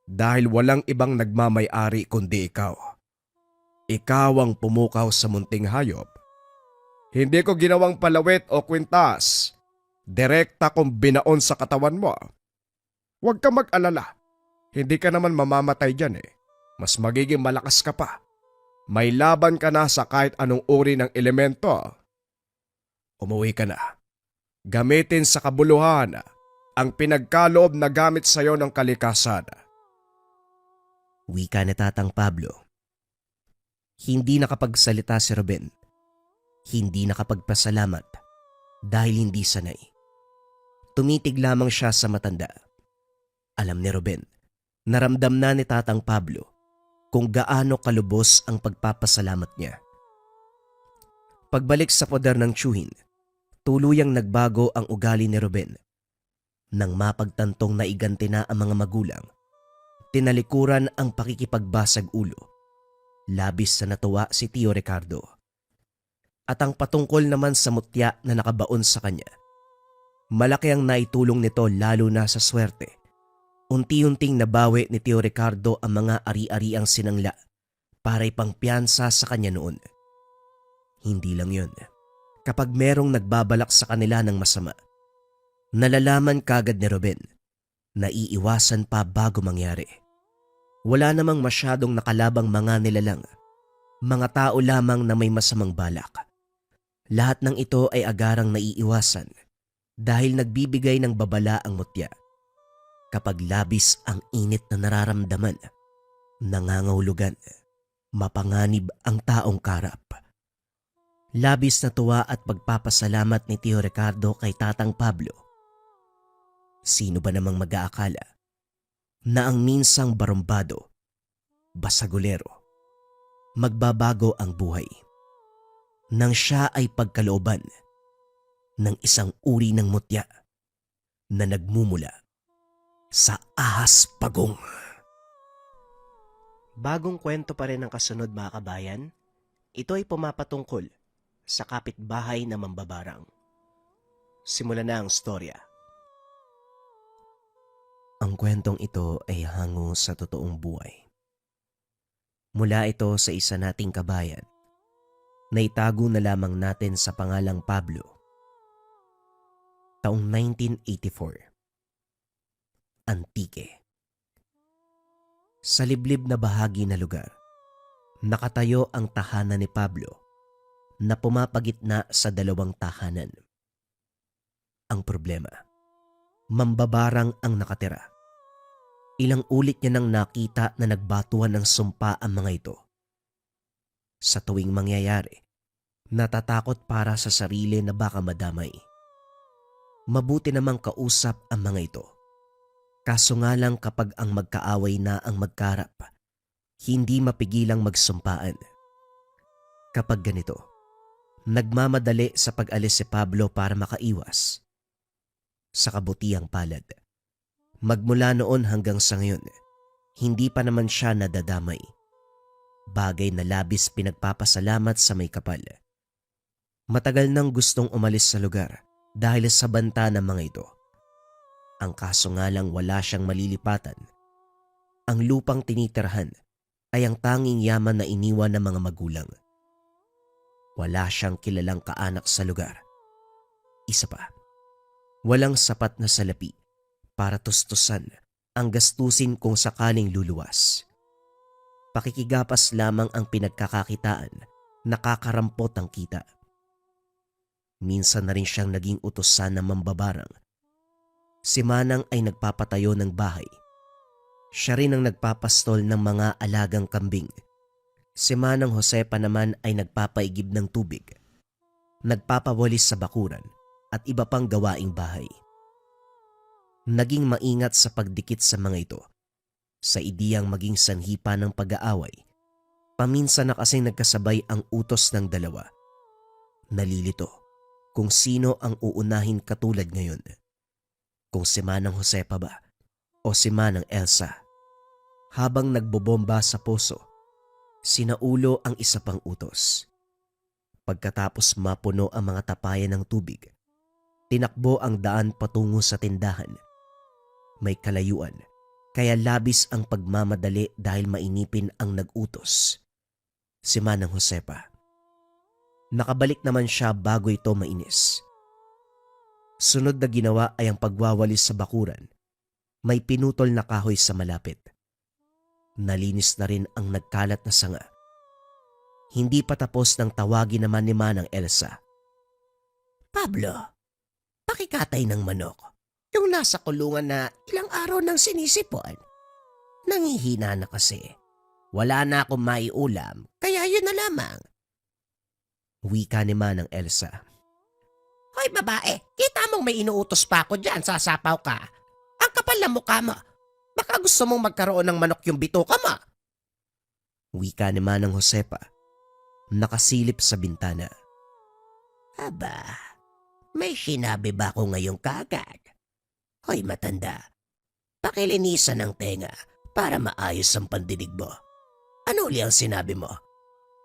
dahil walang ibang nagmamay-ari kundi ikaw. Ikaw ang pumukaw sa munting hayop. Hindi ko ginawang palawit o kwintas. Direkta kong binaon sa katawan mo. Huwag ka mag-alala. Hindi ka naman mamamatay dyan Mas magiging malakas ka pa. May laban ka na sa kahit anong uri ng elemento. Umuwi ka na. Gamitin sa kabuluhan ang pinagkaloob na gamit sa iyo ng kalikasan. Wika ni Tatang Pablo. Hindi nakapagsalita si Ruben. Hindi nakapagpasalamat dahil hindi sanay. Tumitig lamang siya sa matanda. Alam ni Ruben, naramdam na ni Tatang Pablo kung gaano kalubos ang pagpapasalamat niya. Pagbalik sa poder ng tiyuhin, tuluyang nagbago ang ugali ni Ruben. Nang mapagtantong naiganti na ang mga magulang, tinalikuran ang pakikipagbasag ulo. Labis na natuwa si Tio Ricardo. At ang patungkol naman sa mutya na nakabaon sa kanya, Malaki ang naitulong nito lalo na sa swerte. Unti-unting nabawi ni Tio Ricardo ang mga ari-ariang sinangla para ipangpiyansa sa kanya noon. Hindi lang yun. Kapag merong nagbabalak sa kanila ng masama, nalalaman kagad ni Ruben na iiwasan pa bago mangyari. Wala namang masyadong nakalabang mga nilalang, mga tao lamang na may masamang balak. Lahat ng ito ay agarang naiiwasan dahil nagbibigay ng babala ang mutya. Kapag labis ang init na nararamdaman, nangangahulugan, mapanganib ang taong karap. Labis na tuwa at pagpapasalamat ni Tio Ricardo kay Tatang Pablo. Sino ba namang mag-aakala na ang minsang barumbado, basagulero, magbabago ang buhay nang siya ay pagkalooban ng isang uri ng mutya na nagmumula sa ahas pagong. Bagong kwento pa rin ang kasunod mga kabayan. Ito ay pumapatungkol sa kapitbahay na mambabarang. Simulan na ang storya. Ang kwentong ito ay hango sa totoong buhay. Mula ito sa isa nating kabayan na itago na lamang natin sa pangalang Pablo. Taong 1984. Antique. Sa liblib na bahagi na lugar, nakatayo ang tahanan ni Pablo na pumapagitna sa dalawang tahanan. Ang problema, mambabarang ang nakatira. Ilang ulit niya nang nakita na nagbatuhan ng sumpa ang mga ito. Sa tuwing mangyayari, natatakot para sa sarili na baka madamay. Mabuti namang kausap ang mga ito. Kaso nga lang kapag ang magkaaway na ang magkarap, hindi mapigilang magsumpaan. Kapag ganito, nagmamadali sa pag-alis si Pablo para makaiwas. Sa kabutiang palad, magmula noon hanggang sa ngayon, hindi pa naman siya nadadamay. Bagay na labis pinagpapasalamat sa may kapal. Matagal nang gustong umalis sa lugar dahil sa banta ng mga ito. Ang kaso nga lang wala siyang malilipatan. Ang lupang tinitirhan ay ang tanging yaman na iniwan ng mga magulang. Wala siyang kilalang kaanak sa lugar. Isa pa, walang sapat na salapi para tustusan ang gastusin kung sakaling luluwas. Pakikigapas lamang ang pinagkakakitaan, nakakarampot ang kita. Minsan na rin siyang naging utusan ng mambabarang. Si Manang ay nagpapatayo ng bahay. Siya rin ang nagpapastol ng mga alagang kambing. Si Manang Josepa naman ay nagpapaigib ng tubig, nagpapawalis sa bakuran at iba pang gawaing bahay. Naging maingat sa pagdikit sa mga ito, sa ideyang maging sanhi pa ng pag-aaway. Paminsan na kasing nagkasabay ang utos ng dalawa. Nalilito kung sino ang uunahin katulad ngayon. Kung si Manang Josepa ba o si Manang Elsa. Habang nagbobomba sa poso, sinaulo ang isa pang utos. Pagkatapos mapuno ang mga tapayan ng tubig, tinakbo ang daan patungo sa tindahan. May kalayuan, kaya labis ang pagmamadali dahil mainipin ang nag-utos. Si Manang Josepa. Nakabalik naman siya bago ito mainis. Sunod na ginawa ay ang pagwawalis sa bakuran. May pinutol na kahoy sa malapit. Nalinis na rin ang nagkalat na sanga. Hindi pa tapos nang tawagin naman ni Manang Elsa. Pablo, pakikatay ng manok. Yung nasa kulungan na ilang araw nang sinisipon. Nangihina na kasi. Wala na akong maiulam, kaya yun na lamang. Wika ni Manang Elsa. Hoy babae, kita mong may inuutos pa ako dyan, sasapaw ka. Ang kapal na mukha mo. Baka gusto mong magkaroon ng manok yung bituka mo. Wika ni Manang Josepa. Nakasilip sa bintana. Aba, may sinabi ba ako ngayong kagad? Hoy matanda, pakilinisan ng tenga para maayos ang pandinig mo. Ano uli ang sinabi mo?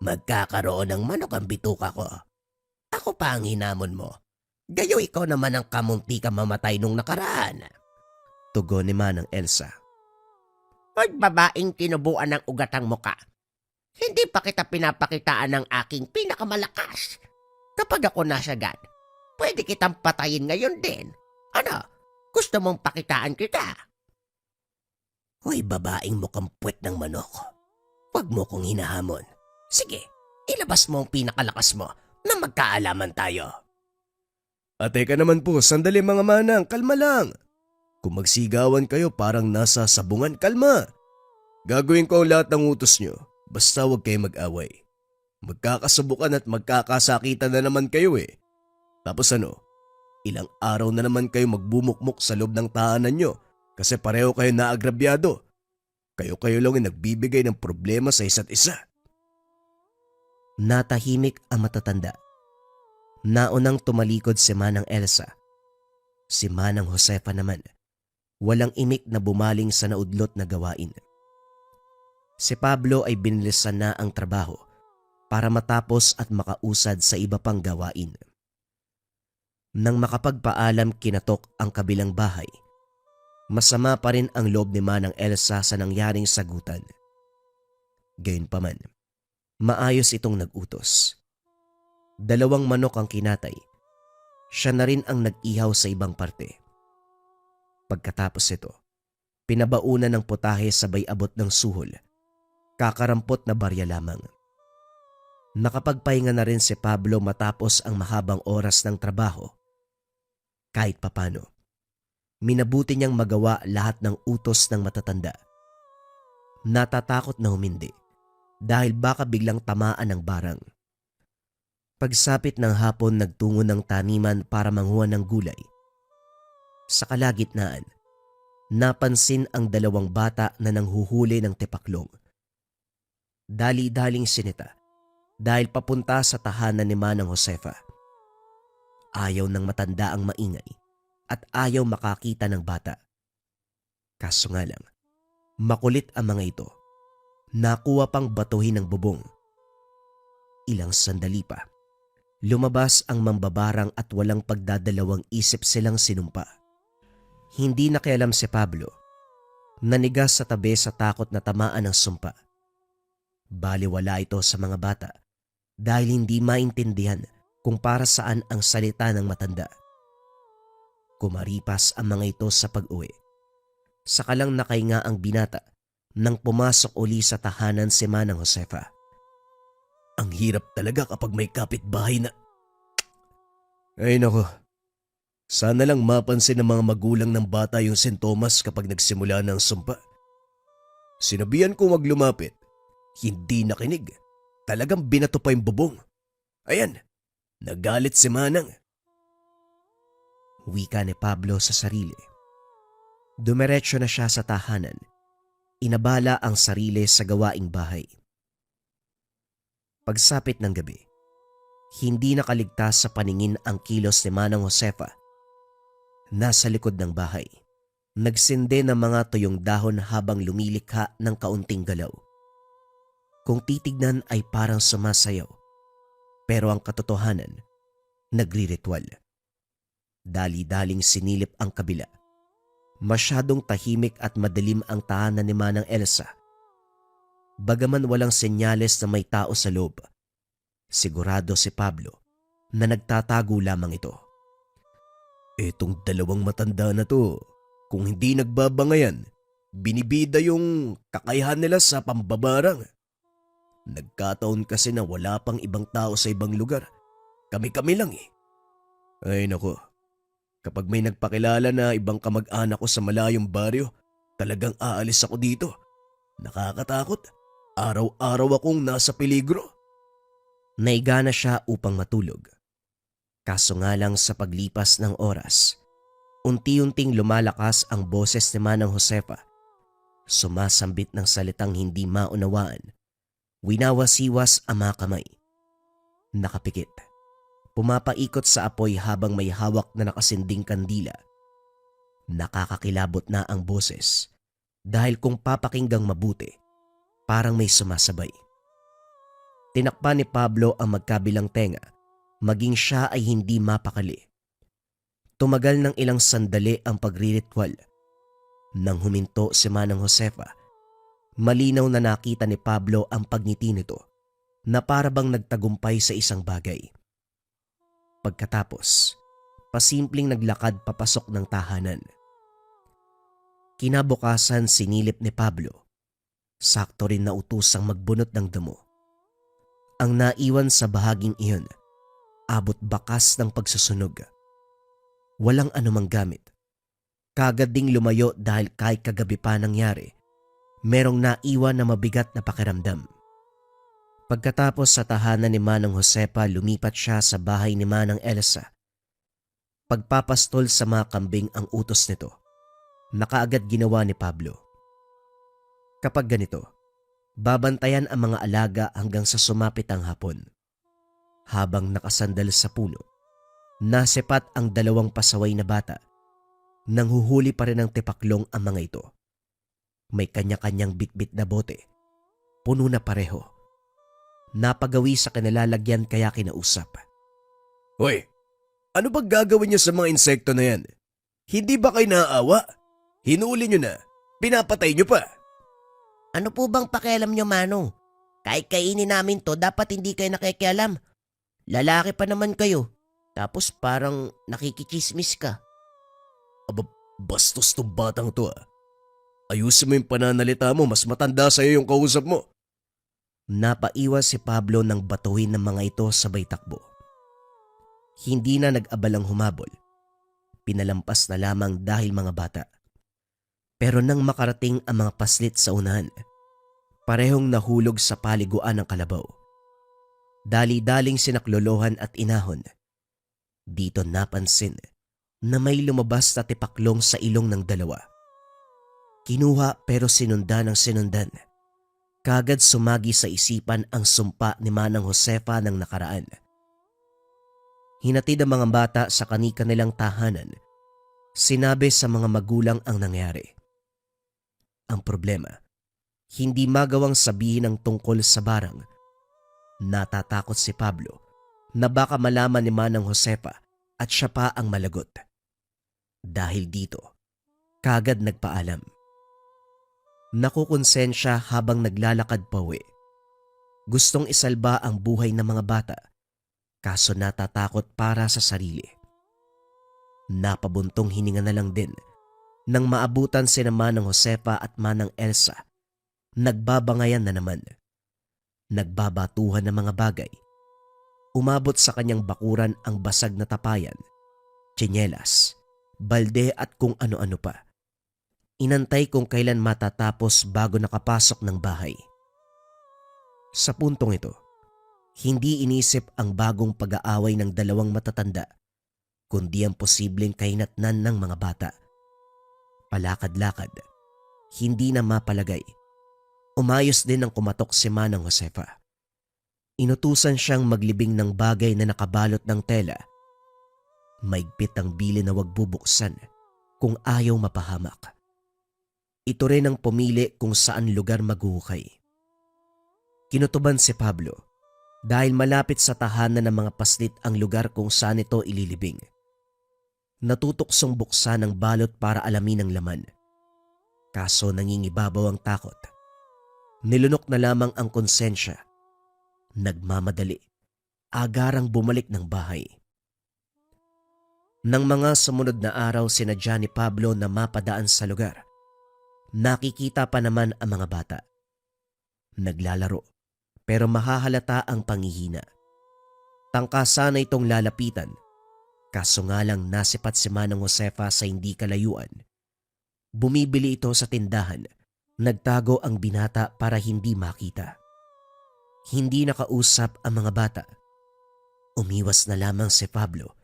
Magkakaroon ng manok ang bituka ko. Ako pa ang hinamon mo. Gayo ikaw naman ang kamunti ka mamatay nung nakaraan. Tugon ni Manang Elsa. Hoy babaeng tinubuan ng ugatang muka. Hindi pa kita pinapakitaan ng aking pinakamalakas. Kapag ako nasagad, pwede kitang patayin ngayon din. Ano, gusto mong pakitaan kita? Hoy babaeng mukhang puwet ng manok. Huwag mo kong hinahamon. Sige, ilabas mo ang pinakalakas mo na magkaalaman tayo. Teka naman po, sandali mga manang, kalma lang. Kung magsigawan kayo parang nasa sabungan, kalma. Gagawin ko ang lahat ng utos nyo, basta huwag kayo mag-away. Magkakasubukan at magkakasakitan na naman kayo eh. Tapos ano, ilang araw na naman kayo magbumukmok sa loob ng tahanan nyo kasi pareho kayo naagrabyado. Kayo-kayo lang ang nagbibigay ng problema sa isa't isa. Natahimik ang matatanda. Naunang tumalikod si Manang Elsa. Si Manang Josefa naman, walang imik na bumaling sa naudlot na gawain. Si Pablo ay binilisan na ang trabaho para matapos at makausad sa iba pang gawain. Nang makapagpaalam kinatok ang kabilang bahay, masama pa rin ang loob ni Manang Elsa sa nangyaring sagutan. Gayunpaman, maayos itong nag-utos. 2 manok ang kinatay. Siya na rin ang nag-ihaw sa ibang parte. Pagkatapos ito, pinabaunan ng putahe sabay abot ng suhol. Kakarampot na barya lamang. Nakapagpahinga na rin si Pablo matapos ang mahabang oras ng trabaho. Kahit papano, minabuti niyang magawa lahat ng utos ng matatanda. Natatakot na humindi dahil baka biglang tamaan ng barang. Pagsapit ng hapon nagtungo ng taniman para manghuha ng gulay. Sa kalagitnaan, napansin ang 2 bata na nanghuhuli ng tepaklong. Dali-daling sinita dahil papunta sa tahanan ni Manang Josefa. Ayaw ng matanda ang maingay at ayaw makakita ng bata. Kaso nga lang, makulit ang mga ito. Nakuha pang batuhin ng bubong. Ilang sandali pa, lumabas ang mambabarang at walang pagdadalawang isip silang sinumpa. Hindi nakialam si Pablo. Nanigas sa tabi sa takot na tamaan ng sumpa. Baliwala ito sa mga bata dahil hindi maintindihan kung para saan ang salita ng matanda. Kumaripas ang mga ito sa pag-uwi. Sakalang nakahinga ang binata nang pumasok uli sa tahanan si Manang Josefa. Ang hirap talaga kapag may kapitbahay na... Ay nako, sana lang mapansin ng mga magulang ng bata yung sintomas kapag nagsimula ng sumpa. Sinabihan ko wag lumapit, hindi nakinig. Talagang binato pa yung bubong. Ayan, nagalit si Manang. Wika ni Pablo sa sarili. Dumiretso na siya sa tahanan. Inabala ang sarili sa gawaing bahay. Pagsapit ng gabi, hindi nakaligtas sa paningin ang kilos ni Manang Josefa. Nasa likod ng bahay, nagsindi ng mga tuyong dahon habang lumilikha ng kaunting galaw. Kung titignan ay parang sumasayaw, pero ang katotohanan, nagriritual. Dali-daling sinilip ang kabila. Masyadong tahimik at madilim ang tahanan ni Manang Elsa. Bagaman walang senyales na may tao sa loob, sigurado si Pablo na nagtatago lamang ito. Etong 2 matanda na to, kung hindi nagbabangayan, binibida yung kakayahan nila sa pambabarang. Nagkataon kasi na wala pang ibang tao sa ibang lugar. Kami-kami lang eh. Ay nako, kapag may nagpakilala na ibang kamag-anak ko sa malayong baryo, talagang aalis ako dito. Nakakatakot. Araw-araw akong nasa peligro. Naiga na siya upang matulog. Kaso nga lang sa paglipas ng oras, unti-unting lumalakas ang boses ni Manang Josefa. Sumasambit ng salitang hindi maunawaan. Winawasiwas ang mga kamay. Nakapikit. Pumapaikot sa apoy habang may hawak na nakasinding kandila. Nakakakilabot na ang boses dahil kung papakinggang mabuti, parang may sumasabay. Tinakpan ni Pablo ang magkabilang tenga, maging siya ay hindi mapakali. Tumagal ng ilang sandali ang pagriritual. Nang huminto si Manang Josefa, malinaw na nakita ni Pablo ang pagngiti nito na parabang nagtagumpay sa isang bagay. Pagkatapos, pasimpleng naglakad papasok ng tahanan. Kinabukasan sinilip ni Pablo. Sakto rin na utusang magbunot ng damo. Ang naiwan sa bahaging iyon, abot bakas ng pagsusunog. Walang anumang gamit. Kagad ding lumayo dahil kahit kagabi pa nangyari, merong naiwan na mabigat na pakiramdam. Pagkatapos sa tahanan ni Manang Josefa, lumipat siya sa bahay ni Manang Elsa. Pagpapastol sa mga kambing ang utos nito, na kaagad ginawa ni Pablo. Kapag ganito, babantayan ang mga alaga hanggang sa sumapit ang hapon. Habang nakasandal sa puno, nasipat ang 2 pasaway na bata. Nanghuhuli pa rin ng tipaklong ang mga ito. May kanya-kanyang bitbit na bote, puno na pareho. Napagawi sa kanilalagyan kaya kinausap. Hoy, ano ba gagawin niyo sa mga insekto na yan? Hindi ba kayo naaawa? Hinuli niyo na, pinapatay niyo pa. Ano po bang pakialam nyo, Manong? Kahit kainin namin to, dapat hindi kayo nakikialam. Lalaki pa naman kayo. Tapos parang nakikichismis ka. Aba, bastos tong batang to ah. Ayusin mo yung pananalita mo, mas matanda sa'yo yung kausap mo. Napaiwas si Pablo nang batuhin ng mga ito sabay takbo. Hindi na nag-abalang humabol. Pinalampas na lamang dahil mga bata. Pero nang makarating ang mga paslit sa unahan, parehong nahulog sa paliguan ng kalabaw. Dali-daling sinaklolohan at inahon. Dito napansin na may lumabas na tipaklong sa ilong ng dalawa. Kinuha pero sinundan ng sinundan. Kagad sumagi sa isipan ang sumpa ni Manang Josefa ng nakaraan. Hinatid ang mga bata sa kani-kanilang tahanan. Sinabi sa mga magulang ang nangyari. Ang problema, hindi magawang sabihin ang tungkol sa barang. Natatakot si Pablo na baka malaman ni Manang Josefa at siya pa ang malagot. Dahil dito, kagad nagpaalam. Nakukonsensya habang naglalakad pauwi. Gustong isalba ang buhay ng mga bata, kaso natatakot para sa sarili. Napabuntong hininga na lang din nang maabutan sina Manang Josefa at Manang Elsa. Nagbabangayan na naman. Nagbabatuhan ng mga bagay. Umabot sa kanyang bakuran ang basag na tapayan, tsinelas, balde at kung ano-ano pa. Inantay kung kailan matatapos bago nakapasok ng bahay. Sa puntong ito, hindi inisip ang bagong pag-aaway ng 2 matatanda, kundi ang posibleng kahinatnan ng mga bata. Palakad-lakad, hindi na mapalagay. Umayos din ang kumatok si Manang Josefa. Inutusan siyang maglibing ng bagay na nakabalot ng tela. Maigpit ang bili na wag bubuksan kung ayaw mapahamak. Ito rin ang pumili kung saan lugar maghuhukay. Kinutuban si Pablo dahil malapit sa tahanan ng mga paslit ang lugar kung saan ito ililibing. Natutuksong buksan ang balot para alamin ang laman. Kaso nangingibabaw ang takot. Nilunok na lamang ang konsensya. Nagmamadali. Agarang bumalik ng bahay. Nang mga sumunod na araw sinadya ni Pablo na mapadaan sa lugar, nakikita pa naman ang mga bata. Naglalaro, pero mahahalata ang panghihina. Tangka sana itong lalapitan, kaso nga lang nasipat si Manang Josefa sa hindi kalayuan. Bumibili ito sa tindahan, nagtago ang binata para hindi makita. Hindi nakausap ang mga bata. Umiwas na lamang si Pablo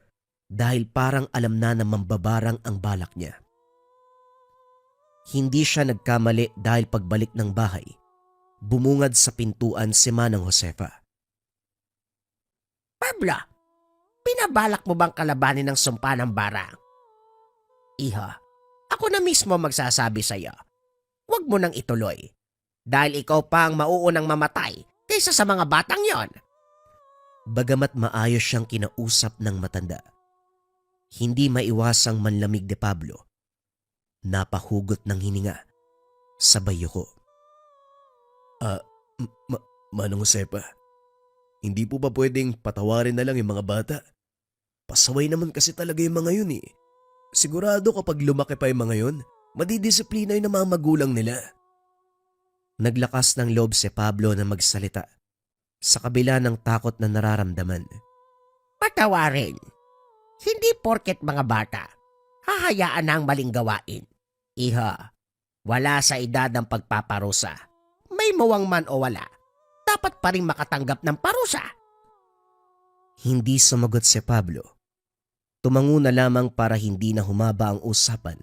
dahil parang alam na mambabarang ang balak niya. Hindi siya nagkamali dahil pagbalik ng bahay, bumungad sa pintuan si Manang Josefa. Pablo, pinabalak mo bang kalabanin ng sumpa ng barang? Iha, ako na mismo magsasabi sa iyo. Huwag mo nang ituloy. Dahil ikaw pa ang mauunang mamatay kaysa sa mga batang yon. Bagamat maayos siyang kinausap ng matanda, Hindi maiwasang manlamig ni Pablo. Napahugot ng hininga. Sabay yuko. Manong Josepa, hindi po ba pwedeng patawarin na lang yung mga bata? Pasaway naman kasi talaga yung mga yun eh. Sigurado kapag lumaki pa yung mga yun, madidisiplina yung mga magulang nila. Naglakas ng loob si Pablo na magsalita sa kabila ng takot na nararamdaman. Patawarin. Hindi porket mga bata, hahayaan na ang maling gawain. Iha, wala sa edad ng pagpaparusa. May muwang man o wala, dapat pa rin makatanggap ng parusa. Hindi sumagot si Pablo. Tumango na lamang para hindi na humaba ang usapan.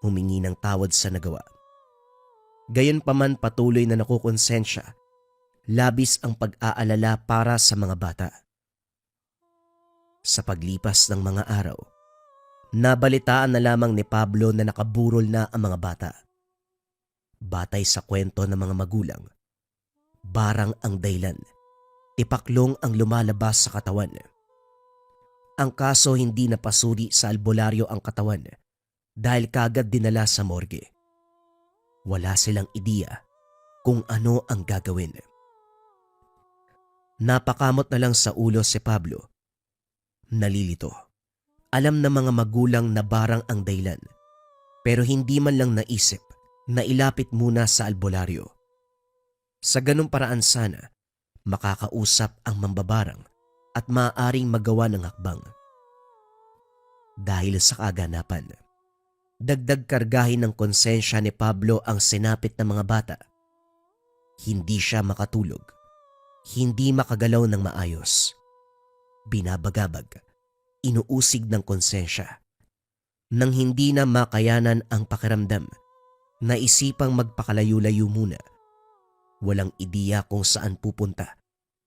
Humingi ng tawad sa nagawa. Gayunpaman patuloy na nakukonsensya. Labis ang pag-aalala para sa mga bata. Sa paglipas ng mga araw, nabalitaan na lamang ni Pablo na nakaburol na ang mga bata. Batay sa kwento ng mga magulang, barang ang daylan, tipaklong ang lumalabas sa katawan. Ang kaso hindi napasuri sa albularyo ang katawan dahil kagad dinala sa morgue. Wala silang ideya kung ano ang gagawin. Napakamot na lang sa ulo si Pablo. Nalilito. Alam ng mga magulang na barang ang daylan, pero hindi man lang naisip na ilapit muna sa albularyo. Sa ganung paraan sana, makakausap ang mambabarang at maaaring magawa ng hakbang. Dahil sa kaganapan, dagdag kargahin ng konsensya ni Pablo ang sinapit ng mga bata. Hindi siya makatulog, hindi makagalaw ng maayos. Binabagabag, inuusig ng konsensya. Nang hindi na makayanan ang pakiramdam, naisipang magpakalayo-layo muna. Walang ideya kung saan pupunta,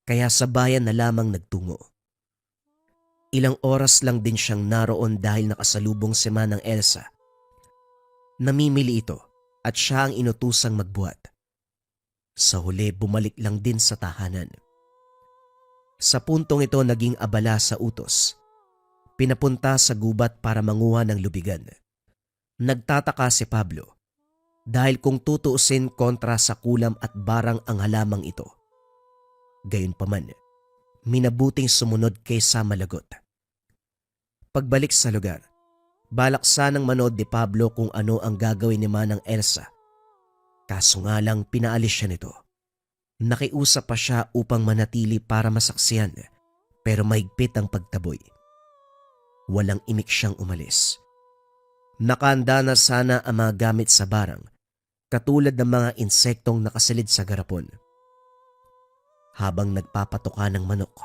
kaya sa bayan na lamang nagtungo. Ilang oras lang din siyang naroon dahil nakasalubong si Manang Elsa. Namimili ito at siya ang inutusang magbuhat. Sa huli bumalik lang din sa tahanan. Sa puntong ito naging abala sa utos. Pinapunta sa gubat para manguha ng lubigan. Nagtataka si Pablo dahil kung tutuusin kontra sa kulam at barang ang halamang ito. Gayunpaman, minabuting sumunod kaysa malagot. Pagbalik sa lugar, balak sanang manood ni Pablo kung ano ang gagawin ni Manang Elsa. Kaso nga lang pinaalis siya nito. Nakiusap pa siya upang manatili para masaksiyan, pero mahigpit ang pagtaboy. Walang imik siyang umalis. Nakahanda na sana ang mga gamit sa barang, katulad ng mga insektong nakasilid sa garapon. Habang nagpapatuka ng manok,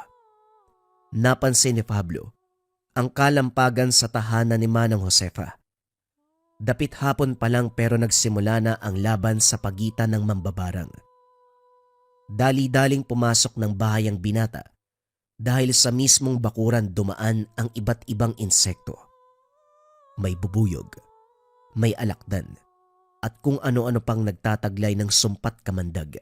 napansin ni Pablo ang kalampagan sa tahanan ni Manang Josefa. Dapit hapon pa lang pero nagsimula na ang laban sa pagitan ng mambabarang. Dali-daling pumasok ng bahay ang binata dahil sa mismong bakuran dumaan ang iba't ibang insekto. May bubuyog, may alakdan, at kung ano-ano pang nagtataglay ng sumpat kamandag.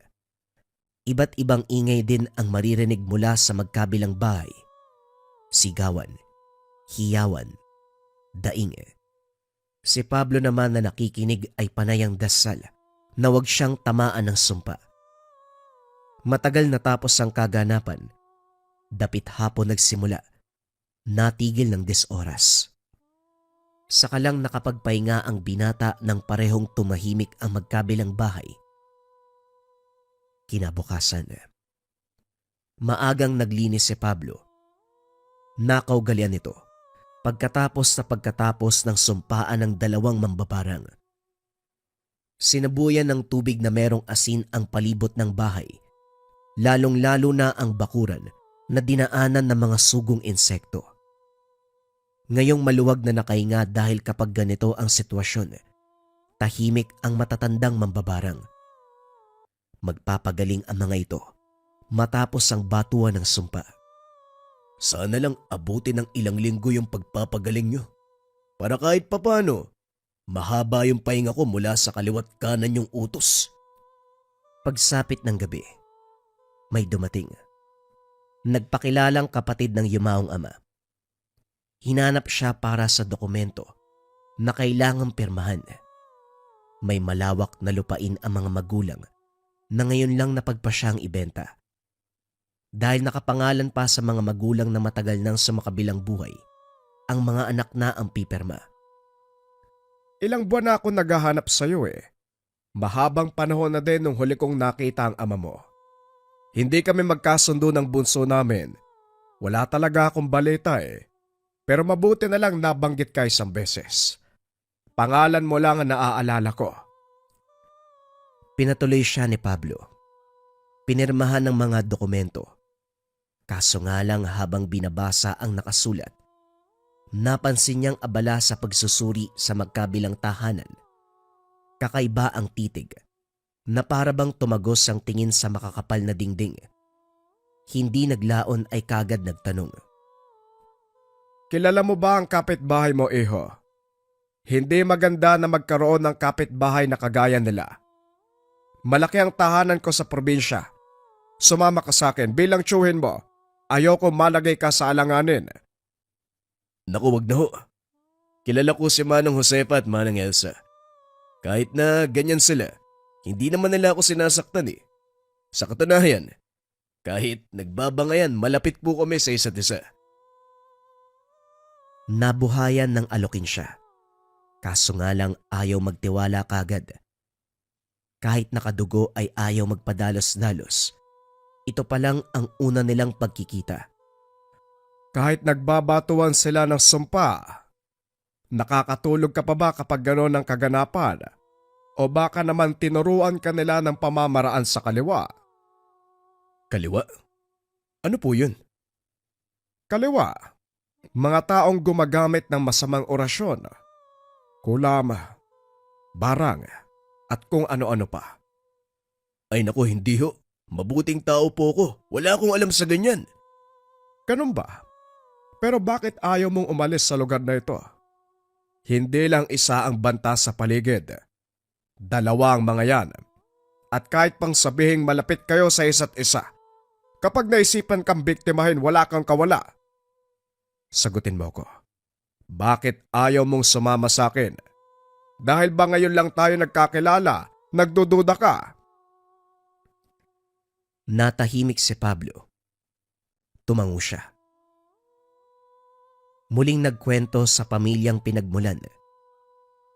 Iba't ibang ingay din ang maririnig mula sa magkabilang bahay. Sigawan, hiyawan, daing. Si Pablo naman na nakikinig ay panayang dasal na huwag siyang tamaan ng sumpa. Matagal natapos ang kaganapan. Dapit hapon nagsimula. Natigil ng 10 oras. Saka lang nakapagpahinga ang binata nang parehong tumahimik ang magkabilang bahay. Kinabukasan, maagang naglinis si Pablo. Nakaugalian nito pagkatapos ng sumpaan ng 2 mambabarang. Sinabuyan ng tubig na merong asin ang palibot ng bahay. Lalong-lalo na ang bakuran na dinaanan ng mga sugong insekto. Ngayong maluwag na nakahinga dahil kapag ganito ang sitwasyon, tahimik ang matatandang mambabarang. Magpapagaling ang mga ito matapos ang batuan ng sumpa. Sana lang abutin ng ilang linggo yung pagpapagaling nyo. Para kahit papano, mahaba yung pahinga ko mula sa kaliwat kanan yung utos. Pagsapit ng gabi, may dumating. Nagpakilalang kapatid ng yumaong ama. Hinanap siya para sa dokumento na kailangang pirmahan. May malawak na lupain ang mga magulang na ngayon lang napagpasyang ibenta. Dahil nakapangalan pa sa mga magulang na matagal nang sumakabilang buhay, ang mga anak na ang pipirma. Ilang buwan na ako naghahanap sa'yo eh. Mahabang panahon na din nung huli kong nakita ang ama mo. Hindi kami magkasundo ng bunso namin. Wala talaga akong balita eh. Pero mabuti na lang nabanggit ka isang beses. Pangalan mo lang ang naaalala ko. Pinatuloy siya ni Pablo. Pinirmahan ng mga dokumento. Kaso nga lang habang binabasa ang nakasulat, napansin niyang abala sa pagsusuri sa magkabilang tahanan. Kakaiba ang titig, na para bang tumagos ang tingin sa makakapal na dingding. Hindi naglaon ay kagad nagtanong. Kilala mo ba ang kapitbahay mo, Iho? Hindi maganda na magkaroon ng kapitbahay na kagaya nila. Malaki ang tahanan ko sa probinsya. Sumama ka sa akin bilang tiyuhin mo. Ayoko malagay ka sa alanganin. Naku, wag na ho. Kilala ko si Manong Josefa at Manang Elsa. Kahit na ganyan sila, hindi naman nila ako sinasaktan eh. Sa katunayan, kahit nagbabangayan, malapit po kami sa isa't isa. Nabuhayan ng alokin siya. Kaso nga lang ayaw magtiwala kagad. Kahit nakadugo ay ayaw magpadalos-dalos. Ito pa lang ang una nilang pagkikita. Kahit nagbabatuan sila ng sumpa, nakakatulog ka pa ba kapag gano'n ang kaganapan? O baka naman tinuruan ka nila ng pamamaraan sa kaliwa? Kaliwa? Ano po yun? Kaliwa, mga taong gumagamit ng masamang orasyon, kulam, barang, at kung ano-ano pa. Ay naku, hindi ho. Mabuting tao po ko. Wala akong alam sa ganyan. Ganun ba? Pero bakit ayaw mong umalis sa lugar na ito? Hindi lang isa ang banta sa paligid. Dalawa ang mga yan. At kahit pang sabihing malapit kayo sa isa't isa, kapag naisipan kang biktimahin, wala kang kawala. Sagutin mo ko. Bakit ayaw mong sumama sa akin? Dahil ba ngayon lang tayo nagkakilala, nagdududa ka? Natahimik si Pablo. Tumango siya. Muling nagkwento sa pamilyang pinagmulan.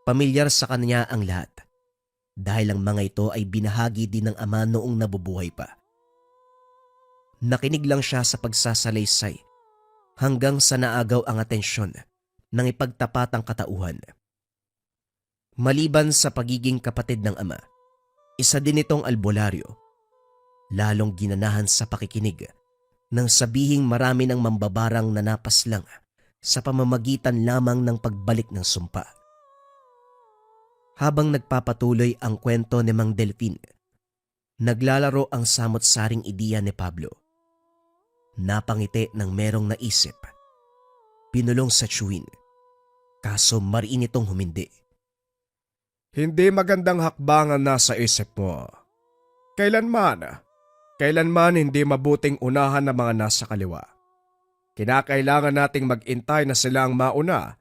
Pamilyar sa kanya ang lahat dahil ang mga ito ay binahagi din ng ama noong nabubuhay pa. Nakinig lang siya sa pagsasalaysay hanggang sa naagaw ang atensyon ng ipagtapatang katauhan. Maliban sa pagiging kapatid ng ama, isa din itong albularyo. Lalong ginanahan sa pakikinig nang sabihing marami ng mambabarang na napaslang sa pamamagitan lamang ng pagbalik ng sumpa. Habang nagpapatuloy ang kwento ni Mang Delfin, naglalaro ang samot-saring ideya ni Pablo. Napangiti ng merong naisip. Pinulong sa tiyuhin, kaso mariin itong humindi. Hindi magandang hakbangan nasa isip mo. Kailanman hindi mabuting unahan ng mga nasa kaliwa. Kinakailangan nating mag-intay na sila ang mauna.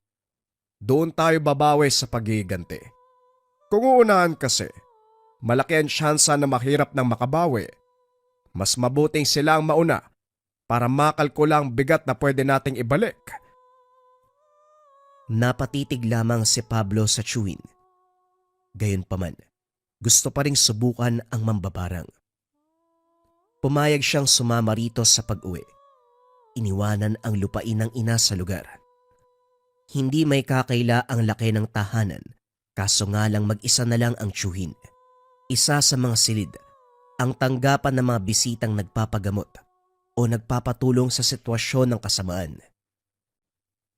Doon tayo babawi sa paghiganti. Kung uunahan kasi, malaki ang tsansa na mahirap ng makabawi. Mas mabuting sila ang mauna para makalkula ang bigat na pwede nating ibalik. Napatitig lamang si Pablo sa tiyuhin. Gayunpaman, gusto pa ring subukan ang mambabarang. Pumayag siyang sumama rito sa pag-uwi. Iniwanan ang lupain ng ina sa lugar. Hindi may kakaila ang laki ng tahanan, kaso nga lang mag-isa na lang ang tiyuhin. Isa sa mga silid, ang tanggapan ng mga bisitang nagpapagamot o nagpapatulong sa sitwasyon ng kasamaan.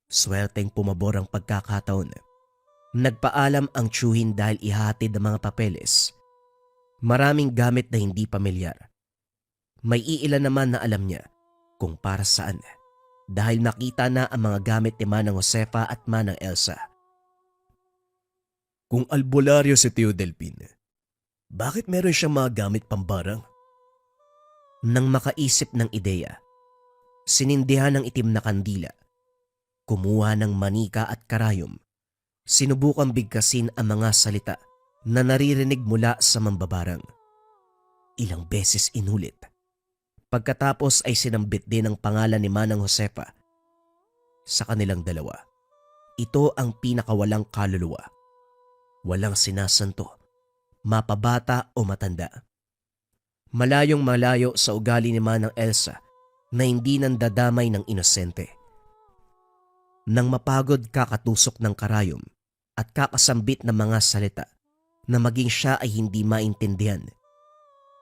Swerteng pumabor ang pagkakataon. Nagpaalam ang tiyuhin dahil ihatid ang mga papeles. Maraming gamit na hindi pamilyar. May iilan naman na alam niya kung para saan dahil nakita na ang mga gamit ni Manang Josefa at Manang Elsa. Kung albularyo si Tio Delfin, bakit meron siyang mga gamit pambarang? Nang makaisip ng ideya, sinindihan ng itim na kandila Kumuha ng manika at karayom. Sinubukang bigkasin ang mga salita na naririnig mula sa mambabarang. Ilang beses inulit. Pagkatapos ay sinambit din ang pangalan ni Manang Josefa. Sa kanilang dalawa, ito ang pinakawalang kaluluwa. Walang sinasanto, mapabata o matanda. Malayong malayo sa ugali ni Manang Elsa na hindi nandadamay ng inosente. Nang mapagod kakatusok ng karayom at kakasambit ng mga salita na maging siya ay hindi maintindihan,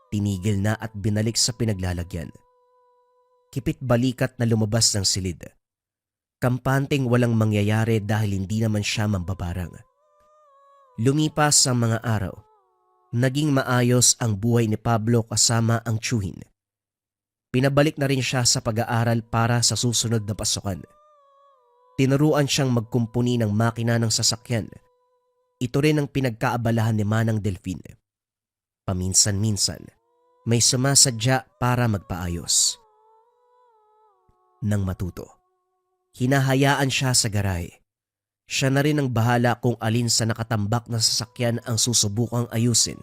tinigil na at binalik sa pinaglalagyan. Kipit balikat na lumabas ng silid. Kampanteng walang mangyayari dahil hindi naman siya mambabarang. Lumipas ang mga araw. Naging maayos ang buhay ni Pablo kasama ang tiyuhin. Pinabalik na rin siya sa pag-aaral para sa susunod na pasukan. Tinuruan siyang magkumpuni ng makina ng sasakyan. Ito rin ang pinagkaabalahan ni Manang Delfine. Paminsan-minsan, may sumasadya para magpaayos. Nang matuto, hinahayaan siya sa garahe. Siya na rin ang bahala kung alin sa nakatambak na sasakyan ang susubukang ayusin.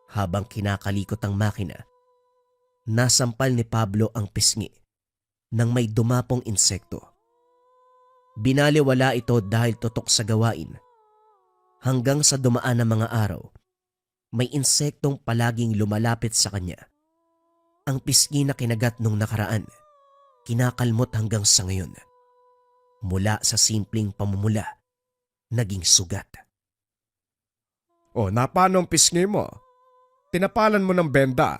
Habang kinakalikot ang makina, nasampal ni Pablo ang pisngi ng may dumapong insekto. Binaliwala ito dahil tutok sa gawain. Hanggang sa dumaan ng mga araw, may insektong palaging lumalapit sa kanya. Ang pisngi na kinagat nung nakaraan, kinakalmot hanggang sa ngayon. Mula sa simpleng pamumula, naging sugat. O, napano ang pisngi mo? Tinapalan mo ng benda.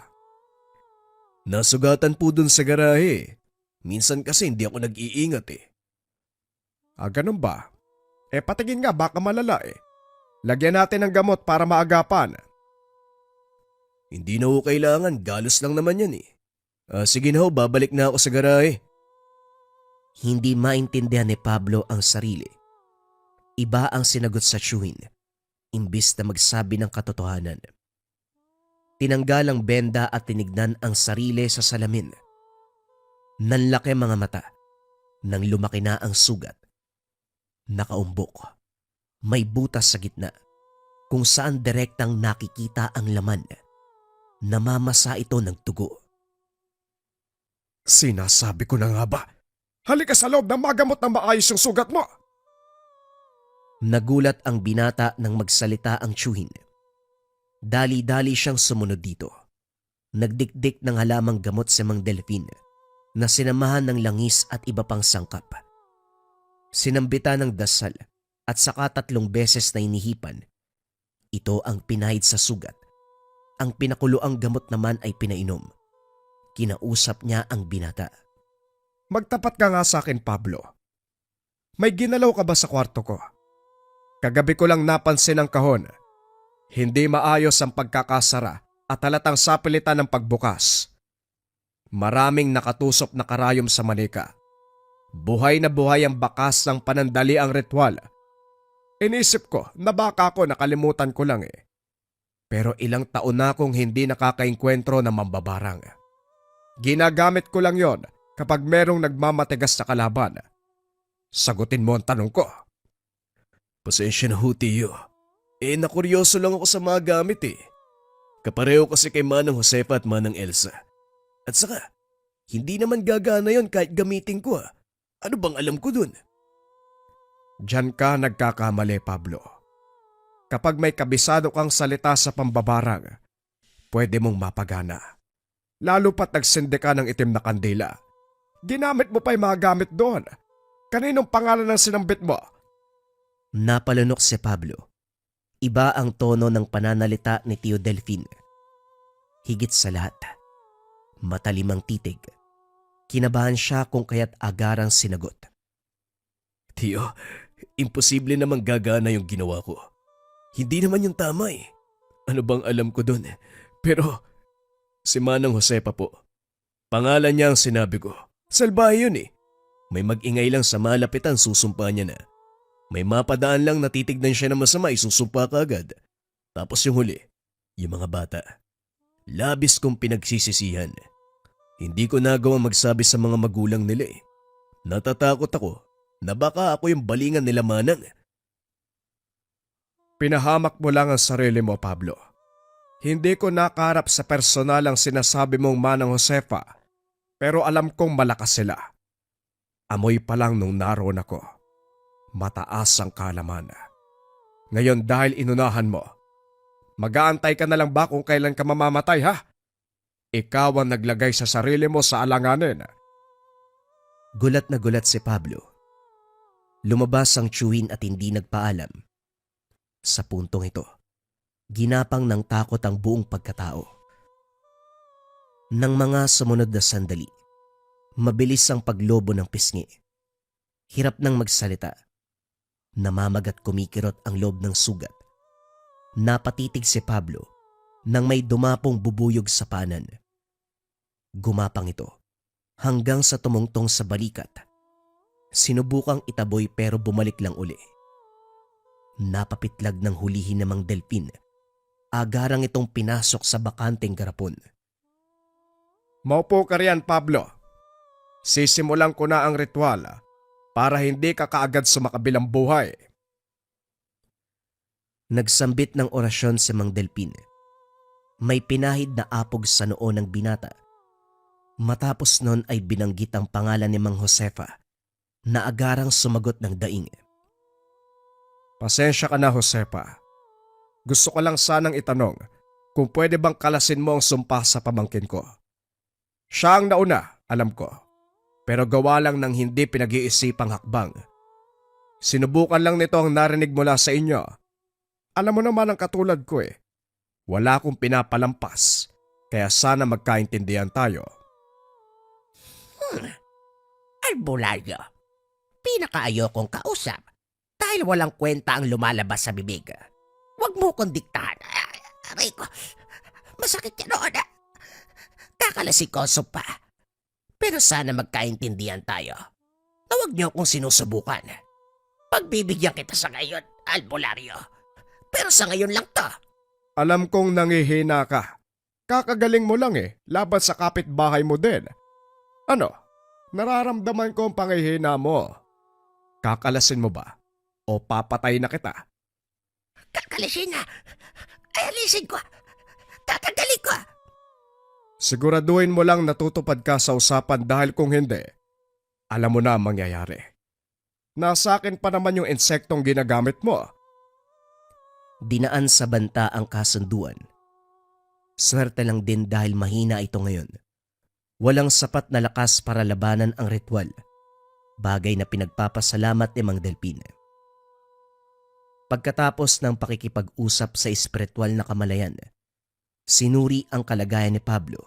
Nasugatan po dun sa garahe. Minsan kasi hindi ako nag-iingat eh. Ganun ba? Patingin nga, baka malala eh. Lagyan natin ng gamot para maagapan. Hindi na ho kailangan, galos lang naman yan eh. Sige na ho, babalik na ako sa garahe. Hindi maintindihan ni Pablo ang sarili. Iba ang sinagot sa tiyuhin, imbis na magsabi ng katotohanan. Tinanggal ang benda at tinignan ang sarili sa salamin. Nanlaki mga mata, nang lumaki na ang sugat. Nakaumbok, may butas sa gitna, kung saan direktang nakikita ang laman. Namamasa ito ng dugo. Sinasabi ko na nga ba? Halika sa loob ng magamot na maayos yung sugat mo. Nagulat ang binata nang magsalita ang tiyuhin. Dali-dali siyang sumunod dito. Nagdikdik ng halamang gamot si Mang Delfin na sinamahan ng langis at iba pang sangkap. Sinambitan ng dasal at saka 3 beses na inihipan. Ito ang pinahid sa sugat. Ang pinakuloang gamot naman ay pinainom. Kinausap niya ang binata. Magtapat ka nga sa akin, Pablo. May ginalaw ka ba sa kwarto ko? Kagabi ko lang napansin ang kahon. Hindi maayos ang pagkakasara at halatang sapilitan ng pagbukas. Maraming nakatusok na karayom sa manika. Buhay na buhay ang bakas ng panandali ang ritual. Inisip ko na baka ako nakalimutan ko lang eh. Pero ilang taon na akong hindi nakakaengkwentro ng mambabarang. Ginagamit ko lang yon kapag merong nagmamatigas na kalaban. Sagutin mo ang tanong ko. Pasensya na ho, tiyo. Nakuryoso lang ako sa mga gamit eh. Kapareho kasi kay Manang Josefa at Manang Elsa. At saka, hindi naman gagana yon kahit gamitin ko ah. Ano bang alam ko dun? Diyan ka nagkakamali, Pablo. Kapag may kabisado kang salita sa pambabarang, pwede mong mapagana. Lalo pat nagsindi ka ng itim na kandila. Ginamit mo pa yung mga gamit doon. Kaninong pangalan ng sinambit mo? Napalunok si Pablo. Iba ang tono ng pananalita ni Tio Delfin. Higit sa lahat, matalimang titig. Kinabahan siya kung kaya't agarang sinagot. Tiyo, imposible namang gagana yung ginawa ko. Hindi naman yung tama eh. Ano bang alam ko dun? Pero, si Manang Josepa po. Pangalan niya ang sinabi ko. Salbahe yun eh. May mag-ingay lang sa malapitan, susumpa niya na. May mapadaan lang natitignan siya na masama, isusumpa ka agad. Tapos yung huli, yung mga bata. Labis kong pinagsisisihan. Hindi ko nagawa magsabi sa mga magulang nila eh. Natatakot ako na baka ako yung balingan nila Manang. Pinahamak mo lang ang sarili mo, Pablo. Hindi ko nakaharap sa personal ang sinasabi mong Manang Josefa, pero alam kong malakas sila. Amoy pa lang nung naroon ako. Mataas ang kalaman. Ngayon dahil inunahan mo, mag-aantay ka na lang ba kung kailan ka mamamatay, ha? Ikaw ang naglagay sa sarili mo sa alanganin. Gulat na gulat si Pablo. Lumabas ang tiyuhin at hindi nagpaalam. Sa puntong ito, ginapang ng takot ang buong pagkatao. Nang mga sumunod na sandali, mabilis ang paglobo ng pisngi. Hirap nang magsalita. Namamagat kumikirot ang loob ng sugat. Napatitig si Pablo nang may dumapong bubuyog sa panan. Gumapang ito hanggang sa tumungtong sa balikat. Sinubukang itaboy pero bumalik lang uli. Napapitlag ng hulihin namang delpin. Agarang itong pinasok sa bakanteng garapon. Maupo ka riyan, Pablo. Sisimulan ko na ang ritual para hindi ka kaagad sumakabilang buhay. Nagsambit ng orasyon si Mang Delpin. May pinahid na apog sa noo ng binata. Matapos nun ay binanggit ang pangalan ni Mang Josefa na agarang sumagot ng daing. Pasensya ka na, Josefa. Gusto ko lang sanang itanong kung pwede bang kalasin mo ang sumpa sa pamangkin ko. Siya ang nauna, alam ko. Pero gawa lang ng hindi pinag-iisipang hakbang. Sinubukan lang nito ang narinig mula sa inyo. Alam mo naman ang katulad ko eh. Wala akong pinapalampas, kaya sana magkaintindihan tayo. Albularyo, pinakaayokong kausap dahil walang kwenta ang lumalabas sa bibig. Huwag mo kong diktahan. Aray ko, masakit yan noon. Kakalasikoso pa. Pero sana magkaintindihan tayo. Na huwag niyo akong sinusubukan. Pagbibigyan kita sa ngayon, albularyo. Pero sa ngayon lang to. Alam kong nangihina ka. Kakagaling mo lang eh, laban sa kapitbahay mo din. Ano? Nararamdaman ko ang pangihina mo. Kakalasin mo ba? O papatay na kita? Kakalisin na. Ay, alisin ko. Tatanggalin ko. Siguraduhin mo lang natutupad ka sa usapan dahil kung hindi, alam mo na ang mangyayari. Nasa akin pa naman yung insektong ginagamit mo. Dinaan sa banta ang kasunduan. Swerte lang din dahil mahina ito ngayon. Walang sapat na lakas para labanan ang ritual, bagay na pinagpapasalamat ni Mang Delpin. Pagkatapos ng pakikipag-usap sa espiritual na kamalayan, sinuri ang kalagayan ni Pablo.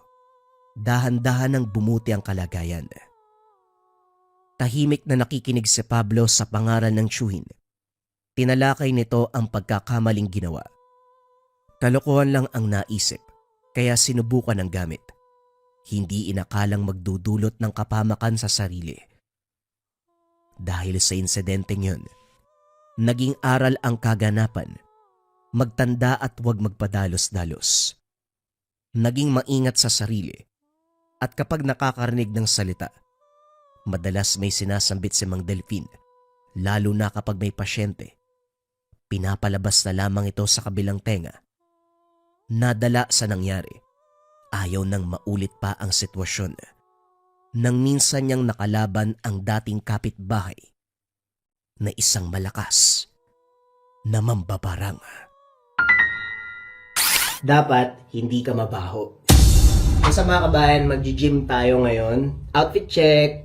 Dahan-dahan nang bumuti ang kalagayan. Tahimik na nakikinig si Pablo sa pangaral ng tiyuhin. Tinalakay nito ang pagkakamaling ginawa. Kalokohan lang ang naisip, kaya sinubukan ang gamit. Hindi inakalang magdudulot ng kapamakan sa sarili. Dahil sa insidenteng yun, naging aral ang kaganapan. Magtanda at huwag magpadalos-dalos. Naging maingat sa sarili. At kapag nakakarinig ng salita, madalas may sinasambit si Mang Delpin, lalo na kapag may pasyente. Pinapalabas na lamang ito sa kabilang tenga. Nadala sa nangyari, ayaw nang maulit pa ang sitwasyon. Nang minsan niyang nakalaban ang dating kapitbahay na isang malakas na mambabarang. Dapat hindi ka mabaho. Sa mga kabayan, mag-gym tayo ngayon. Outfit check!